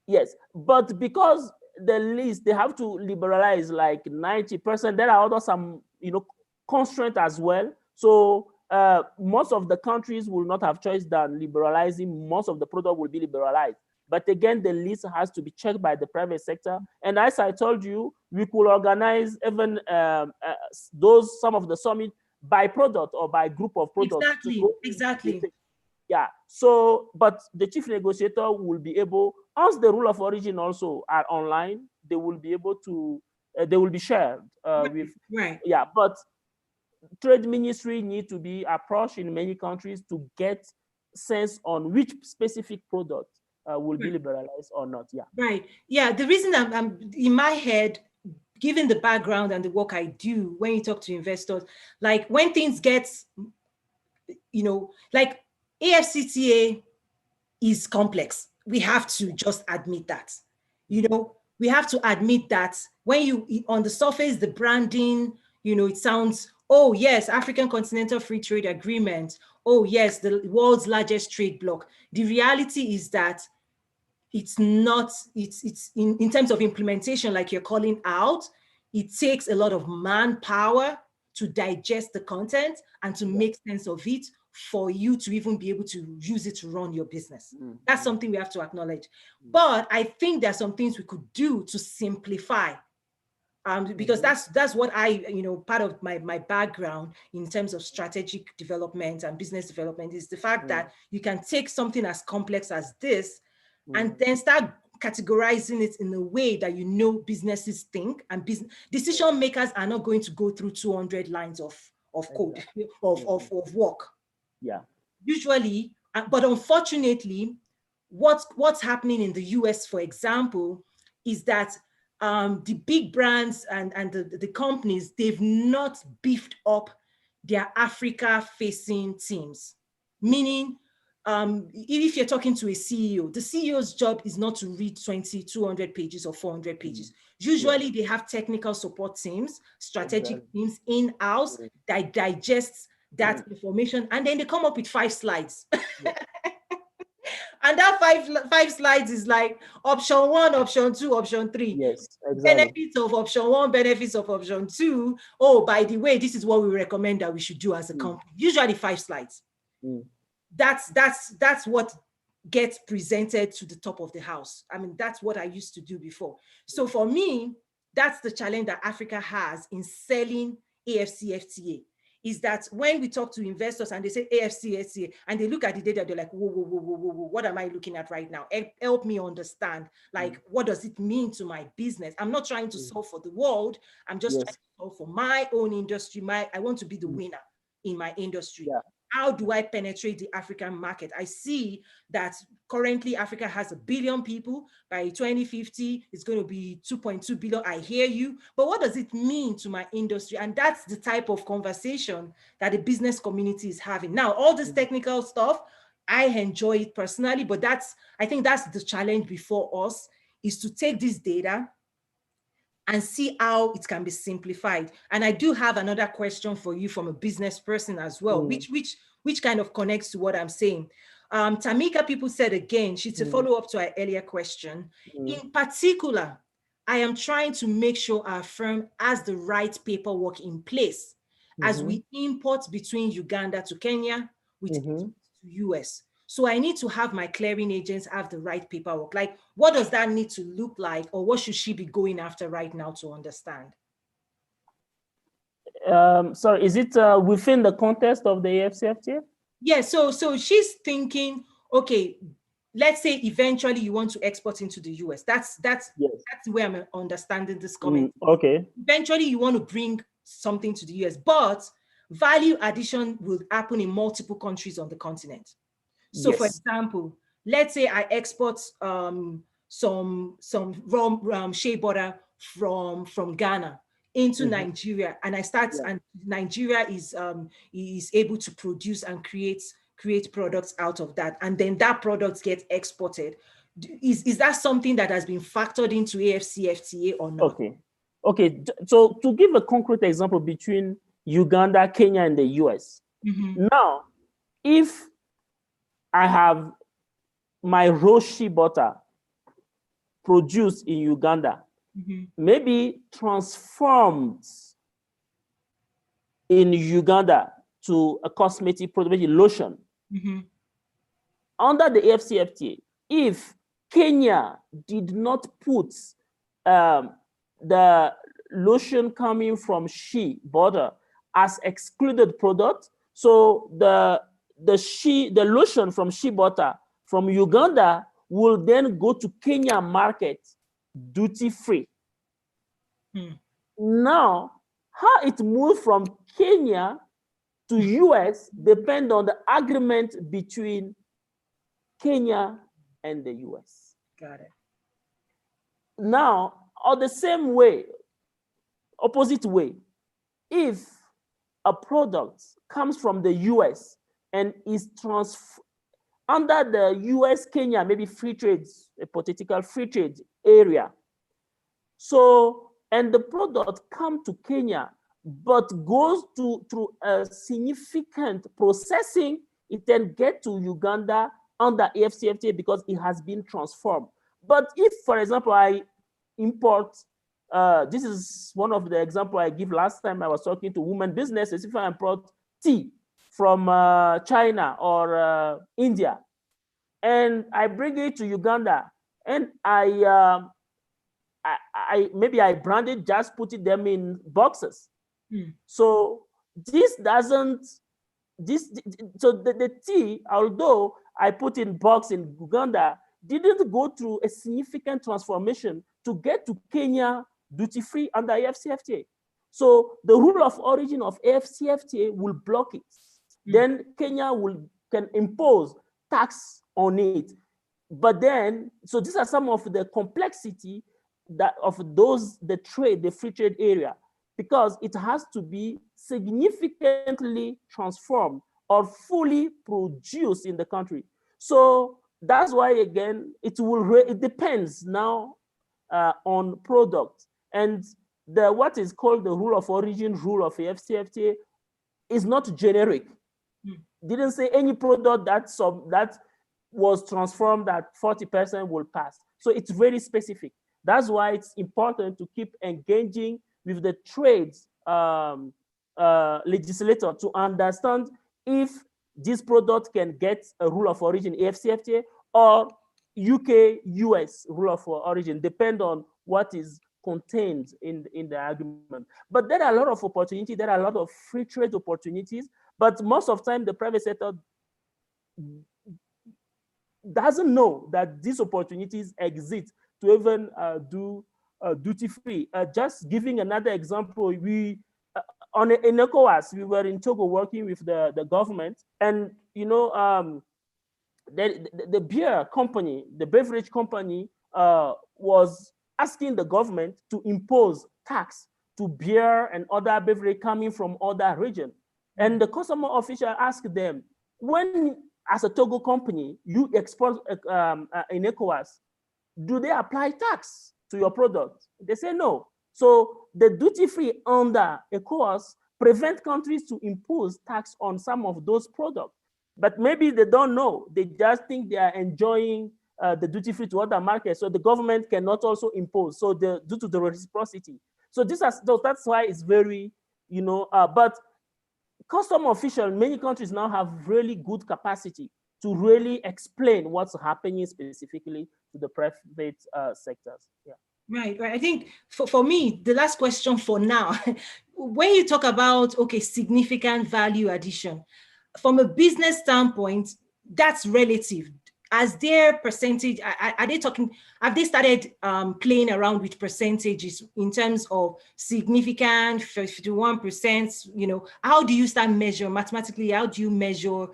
Yes, but because the list, they have to liberalize like 90%, there are also some, constraint as well. So most of the countries will not have choice than liberalizing. Most of the product will be liberalized. But again, the list has to be checked by the private sector. And as I told you, we could organize even some of the summit by product or by group of products. Exactly. Yeah. So, but the chief negotiator will be able, once the rule of origin also are online, they will be able to, they will be shared with, right. Yeah. But trade ministry need to be approached in many countries to get sense on which specific product will be liberalized or not. Yeah. Right. Yeah. The reason I'm in my head, given the background and the work I do, when you talk to investors, like when things get, like AfCFTA is complex. We have to just admit that. We have to admit that when on the surface, the branding, it sounds, oh yes, African Continental Free Trade Agreement. Oh yes, the world's largest trade bloc. The reality is that it's not, it's in terms of implementation, like you're calling out, it takes a lot of manpower to digest the content and to make sense of it for you to even be able to use it to run your business. That's something we have to acknowledge. But I think there are some things we could do to simplify, because that's what I, part of my background in terms of strategic development and business development is the fact that you can take something as complex as this and then start categorizing it in a way that businesses think, and decision makers are not going to go through 200 lines of code, of work. Yeah. Usually, but unfortunately, what's happening in the US, for example, is that the big brands and the companies, they've not beefed up their Africa-facing teams. Meaning, if you're talking to a CEO, the CEO's job is not to read 200 pages or 400 pages. Usually they have technical support teams, strategic teams in-house that digests that information, and then they come up with 5 slides. And that five slides is like option 1, option 2, option 3. Yes, exactly. Benefits of option 1, benefits of option 2. Oh, by the way, this is what we recommend that we should do as a company. Usually 5 slides. That's what gets presented to the top of the house. I mean, that's what I used to do before. So for me, that's the challenge that Africa has in selling AfCFTA. Is that when we talk to investors and they say AfCFTA and they look at the data, they're like, whoa, what am I looking at right now? Help me understand, like, what does it mean to my business? I'm not trying to solve for the world. I'm just trying to solve for my own industry. I want to be the winner in my industry. Yeah. How do I penetrate the African market? I see that currently Africa has 1 billion people. By 2050, it's going to be 2.2 billion. I hear you. But what does it mean to my industry? And that's the type of conversation that the business community is having. Now, all this technical stuff, I enjoy it personally, but I think that's the challenge before us, is to take this data and see how it can be simplified. And I do have another question for you from a business person as well, which kind of connects to what I'm saying. Tamika People said again, she's a follow-up to our earlier question. In particular, I am trying to make sure our firm has the right paperwork in place as we import between Uganda to Kenya, with to US. So I need to have my clearing agents have the right paperwork. Like, what does that need to look like, or what should she be going after right now to understand? Sorry, is it within the context of the AfCFTA? Yeah, so she's thinking, okay, let's say eventually you want to export into the US. That's where I'm understanding this comment. Okay. Eventually you want to bring something to the US, but value addition will happen in multiple countries on the continent. So for example, let's say I export some raw shea butter from Ghana into Nigeria, and I start, and Nigeria is able to produce and create products out of that, and then that product gets exported. Is that something that has been factored into AfCFTA or not? Okay. Okay, so to give a concrete example between Uganda, Kenya, and the US. Now, if I have my raw shea butter produced in Uganda, maybe transformed in Uganda to a cosmetic product, maybe lotion. Under the AfCFTA, if Kenya did not put the lotion coming from shea butter as excluded product, so the lotion from shea butter from Uganda will then go to Kenya market duty free. Now, how it moves from Kenya to US depend on the agreement between Kenya and the US. Got it. Now, or the same way, opposite way, if a product comes from the US and is under the US Kenya, maybe free trade, a hypothetical free trade area. So, and the product come to Kenya, but goes through a significant processing, it then get to Uganda under AfCFTA because it has been transformed. But if, for example, I import, this is one of the example I give last time I was talking to women businesses, if I import tea from China or India, and I bring it to Uganda, and maybe I brand it, just put them in boxes. So this doesn't, so the tea, although I put in box in Uganda, didn't go through a significant transformation to get to Kenya duty-free under AfCFTA. So the rule of origin of AfCFTA will block it. Then Kenya can impose tax on it. But then, so these are some of the complexity that of the free trade area, because it has to be significantly transformed or fully produced in the country. So that's why, again, it depends now on product. And what is called the rule of origin rule of AfCFTA is not generic. Didn't say any product that was transformed that 40% will pass. So it's very specific. That's why it's important to keep engaging with the trades legislator to understand if this product can get a rule of origin AfCFTA or UK, US rule of origin, depend on what is contained in the agreement. But there are a lot of opportunities, there are a lot of free trade opportunities, but most of the time the private sector doesn't know that these opportunities exist to even do duty-free. Just giving another example, in ECOWAS, we were in Togo working with the government, and the beer company, the beverage company, was asking the government to impose tax to beer and other beverage coming from other regions. And the customer official asked them, when, as a Togo company, you export in ECOWAS, do they apply tax to your product? They say no. So the duty-free under ECOWAS prevent countries to impose tax on some of those products. But maybe they don't know. They just think they are enjoying the duty-free to other markets. So the government cannot also impose. So due to the reciprocity. So that's why it's very, but custom officials, many countries now have really good capacity to really explain what's happening specifically to the private sectors. Yeah. Right. I think for me, the last question for now, when you talk about, okay, significant value addition, from a business standpoint, that's relative. As their percentage, have they started playing around with percentages in terms of significant 51%, how do you start measure mathematically, how do you measure,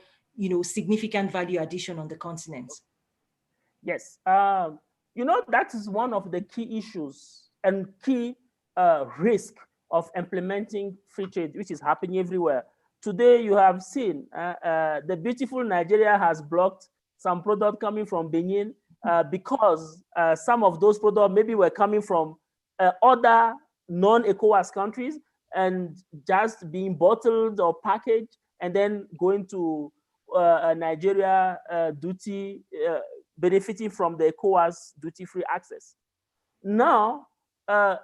significant value addition on the continent? Yes, that is one of the key issues and key risk of implementing free trade, which is happening everywhere. Today, you have seen the beautiful Nigeria has blocked some product coming from Benin because some of those products maybe were coming from other non-ECOWAS countries and just being bottled or packaged and then going to Nigeria benefiting from the ECOWAS duty-free access. Now,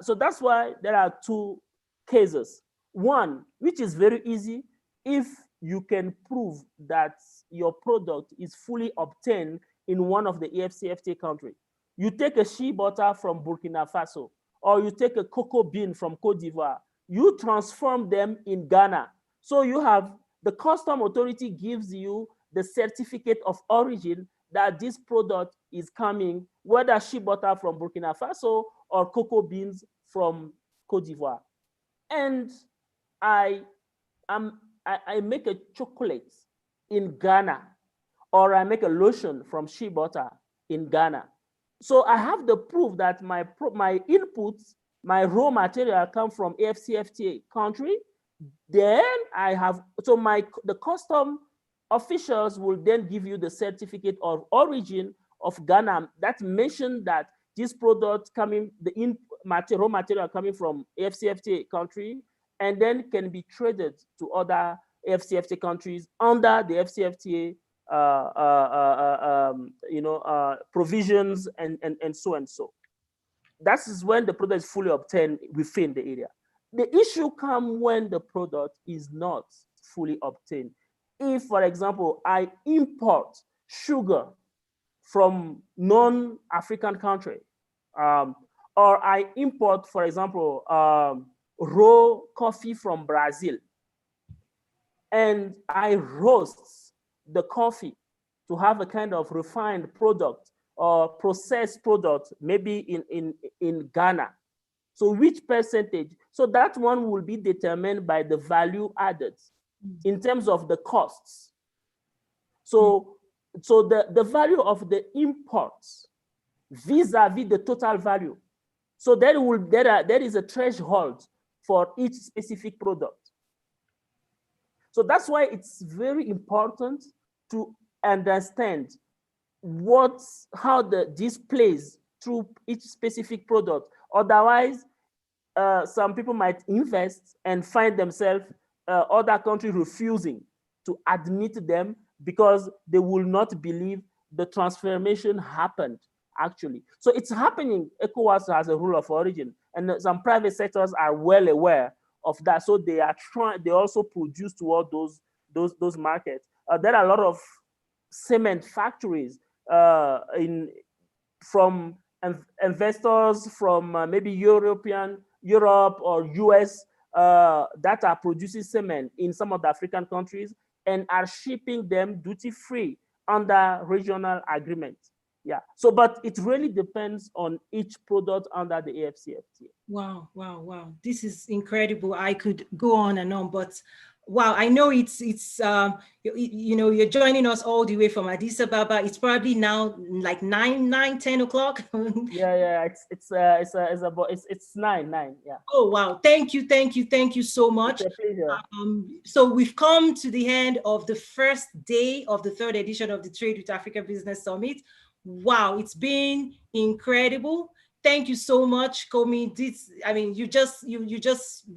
so that's why there are two cases. One, which is very easy, if you can prove that your product is fully obtained in one of the AfCFTA countries. You take a shea butter from Burkina Faso, or you take a cocoa bean from Cote d'Ivoire, you transform them in Ghana. So you have, the custom authority gives you the certificate of origin that this product is coming, whether shea butter from Burkina Faso or cocoa beans from Cote d'Ivoire. And I make a chocolate in Ghana, or I make a lotion from shea butter in Ghana. So I have the proof that my inputs, my raw material come from AfCFTA country. Then I have, so the custom officials will then give you the certificate of origin of Ghana that mention that this product coming, the raw material coming from AfCFTA country, and then can be traded to other AfCFTA countries under the AfCFTA provisions and so and so. That is when the product is fully obtained within the area. The issue comes when the product is not fully obtained. If, for example, I import sugar from non-African country, or I import, for example, raw coffee from Brazil, and I roast the coffee to have a kind of refined product or processed product, maybe in Ghana. So which percentage? So that one will be determined by the value added in terms of the costs. So the value of the imports vis-a-vis the total value. So there is a threshold for each specific product. So that's why it's very important to understand how this plays through each specific product. Otherwise, some people might invest and find themselves other countries refusing to admit them because they will not believe the transformation happened actually. So it's happening. ECOWAS has a rule of origin, and some private sectors are well aware of that. So they are trying. They also produce toward those markets. There are a lot of cement factories from investors from maybe Europe or US that are producing cement in some of the African countries and are shipping them duty-free under regional agreements. Yeah. So, but it really depends on each product under the AfCFTA. Wow, wow, wow. This is incredible. I could go on and on, but wow, I know it's you're joining us all the way from Addis Ababa. It's probably now like 10 o'clock. Yeah. It's 9. Yeah. Oh wow! Thank you so much. It's a pleasure. So we've come to the end of the first day of the third edition of the Trade with Africa Business Summit. Wow, it's been incredible. Thank you so much, Komi. You just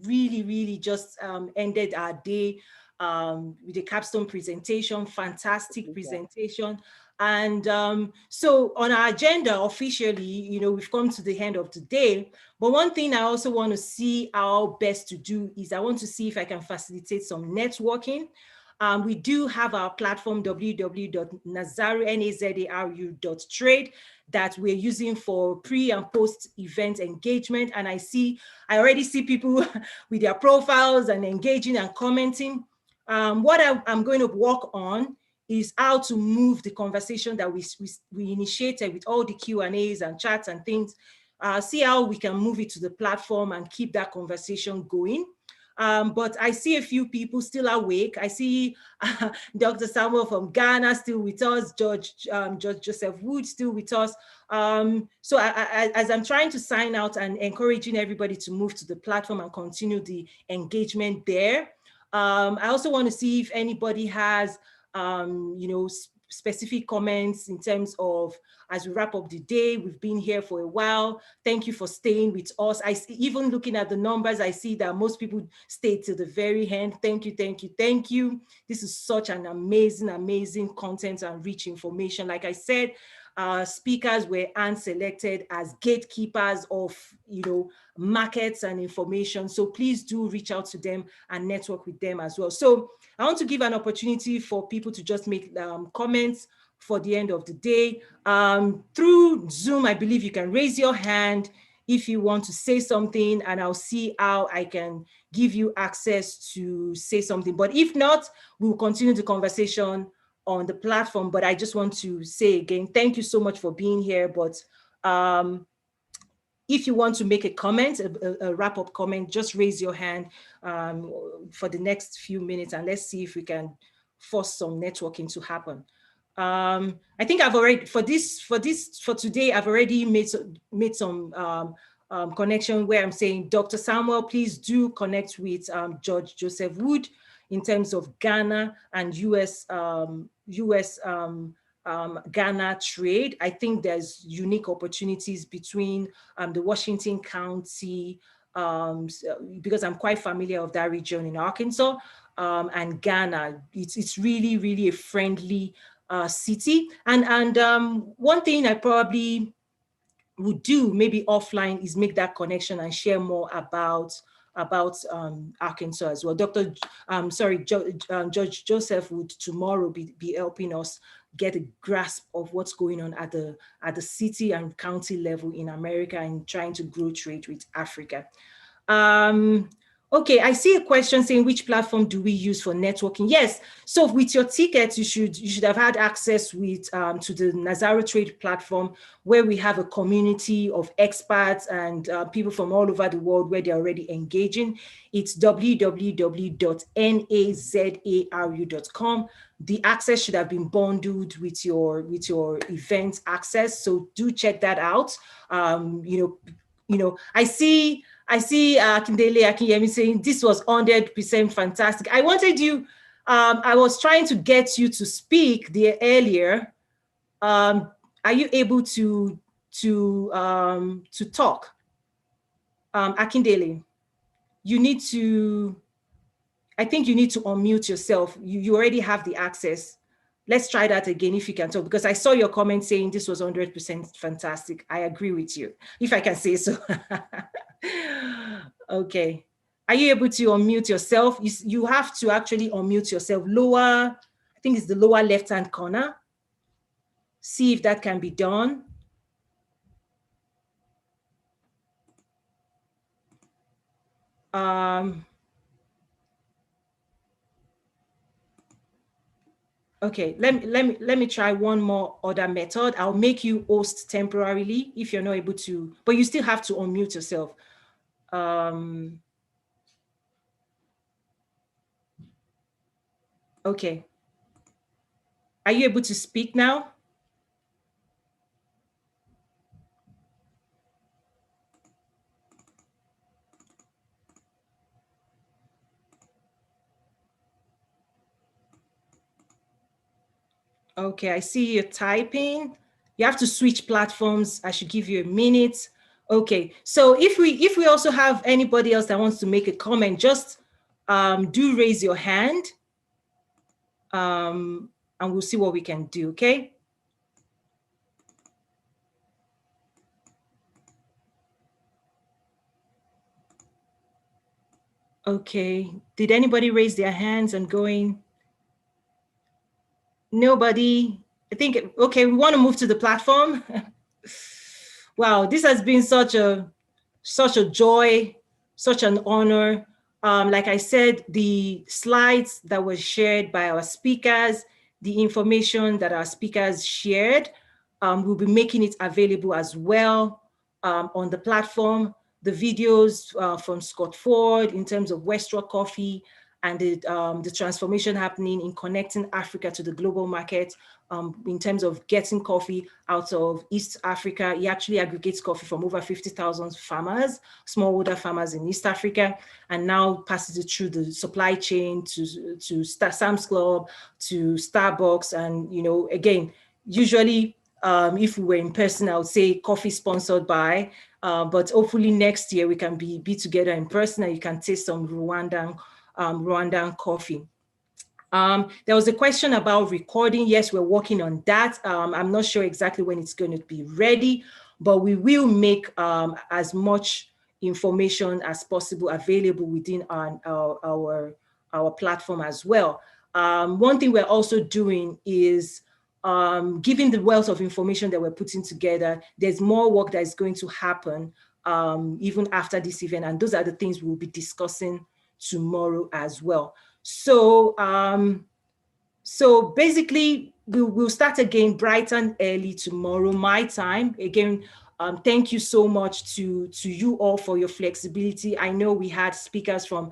really just ended our day with a capstone presentation, fantastic presentation. And so on our agenda officially, we've come to the end of the day. But one thing I also want to see how best to do is I want to see if I can facilitate some networking. We do have our platform, www.nazaru.trade, that we're using for pre and post event engagement. And I already see people with their profiles and engaging and commenting. What I'm going to work on is how to move the conversation that we initiated with all the Q&As and chats and things, see how we can move it to the platform and keep that conversation going. But I see a few people still awake. I see Dr. Samuel from Ghana still with us, George Joseph Wood still with us. So as I'm trying to sign out and encouraging everybody to move to the platform and continue the engagement there, I also want to see if anybody has specific comments in terms of, as we wrap up the day, we've been here for a while. Thank you for staying with us. Even looking at the numbers, I see that most people stayed to the very end. Thank you, thank you, thank you. This is such an amazing, amazing content and rich information. Like I said, speakers were hand-selected as gatekeepers of, markets and information. So please do reach out to them and network with them as well. So I want to give an opportunity for people to just make comments for the end of the day. Through Zoom, I believe you can raise your hand if you want to say something, and I'll see how I can give you access to say something. But if not, we'll continue the conversation on the platform. But I just want to say again, thank you so much for being here. But if you want to make a comment, a wrap-up comment, just raise your hand for the next few minutes, and let's see if we can force some networking to happen. I think I've already, for today, I've already made some connection where I'm saying, Dr. Samuel, please do connect with George Joseph Wood in terms of Ghana and US Ghana trade. I think there's unique opportunities between the Washington County, because I'm quite familiar of that region in Arkansas, and Ghana. It's really, really a friendly city. And one thing I probably would do maybe offline is make that connection and share more about Arkansas as well. Judge Joseph would tomorrow be helping us get a grasp of what's going on at the city and county level in America and trying to grow trade with Africa. Okay, I see a question saying, which platform do we use for networking? Yes, so with your tickets, you should have had access with to the Nazaro Trade platform, where we have a community of experts and people from all over the world where they're already engaging. It's www.nazaru.com. The access should have been bundled with your event access, so do check that out. I see Akindele Akinyemi saying this was 100% fantastic. I wanted you, I was trying to get you to speak there earlier. Are you able to talk? Akindele, I think you need to unmute yourself. You already have the access. Let's try that again if you can talk, because I saw your comment saying this was 100% fantastic. I agree with you, if I can say so. Okay. Are you able to unmute yourself? You have to actually unmute yourself. Lower, I think it's the lower left-hand corner. See if that can be done. Okay, let me try one more other method. I'll make you host temporarily if you're not able to, but you still have to unmute yourself. Okay. Are you able to speak now? Okay, I see you're typing. You have to switch platforms. I should give you a minute. Okay, so if we also have anybody else that wants to make a comment, just do raise your hand, and we'll see what we can do, okay? Okay, did anybody raise their hands and going? Nobody. I think, okay, we want to move to the platform. Wow, this has been such a joy, such an honor. Like I said, the slides that were shared by our speakers, the information that our speakers shared, we'll be making it available as well on the platform. The videos from Scott Ford in terms of Westrock Coffee and the transformation happening in connecting Africa to the global market. In terms of getting coffee out of East Africa. He actually aggregates coffee from over 50,000 farmers, smallholder farmers in East Africa, and now passes it through the supply chain to Sam's Club, to Starbucks. And, you know, again, usually if we were in person, I would say coffee sponsored by, but hopefully next year we can be together in person and you can taste some Rwandan coffee. There was a question about recording. Yes, we're working on that. I'm not sure exactly when it's going to be ready, but we will make as much information as possible available within our platform as well. One thing we're also doing is given the wealth of information that we're putting together, there's more work that is going to happen even after this event. And those are the things we'll be discussing tomorrow as well. So, so basically, we'll start again bright and early tomorrow, my time. Again, thank you so much to you all for your flexibility. I know we had speakers from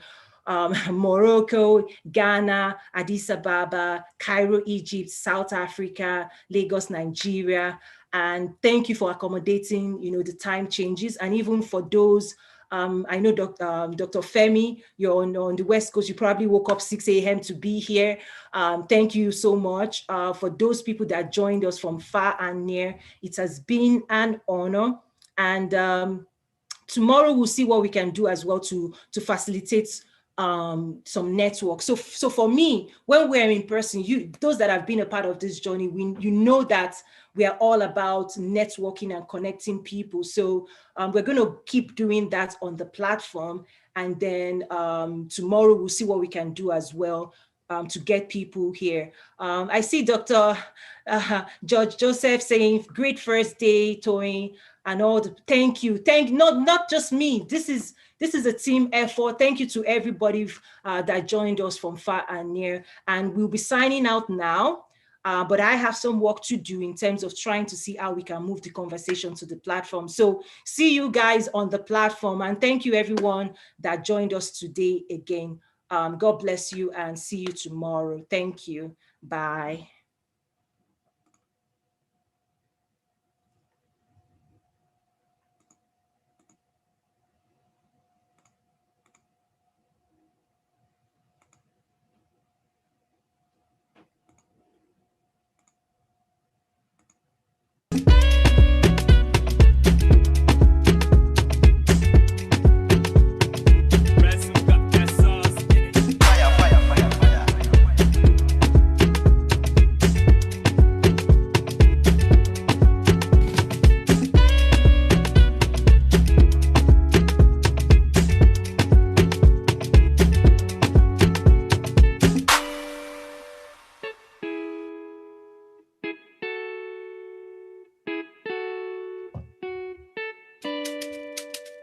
Morocco, Ghana, Addis Ababa, Cairo, Egypt, South Africa, Lagos, Nigeria. And thank you for accommodating, you know, the time changes. And even for those I know Dr. Femi, you're on the West Coast. You probably woke up 6 a.m. to be here. Thank you so much. For those people that joined us from far and near, it has been an honor. And tomorrow we'll see what we can do as well to facilitate some network. So for me, when we're in person, those that have been a part of this journey, you know that we are all about networking and connecting people. So we're going to keep doing that on the platform. And then tomorrow we'll see what we can do as well to get people here. I see Dr. George Joseph saying, great first day, Toyin, and all the, thank you. Not just me, this is a team effort. Thank you to everybody that joined us from far and near. And we'll be signing out now. But I have some work to do in terms of trying to see how we can move the conversation to the platform. So see you guys on the platform. And thank you everyone that joined us today again. God bless you and see you tomorrow. Thank you. Bye.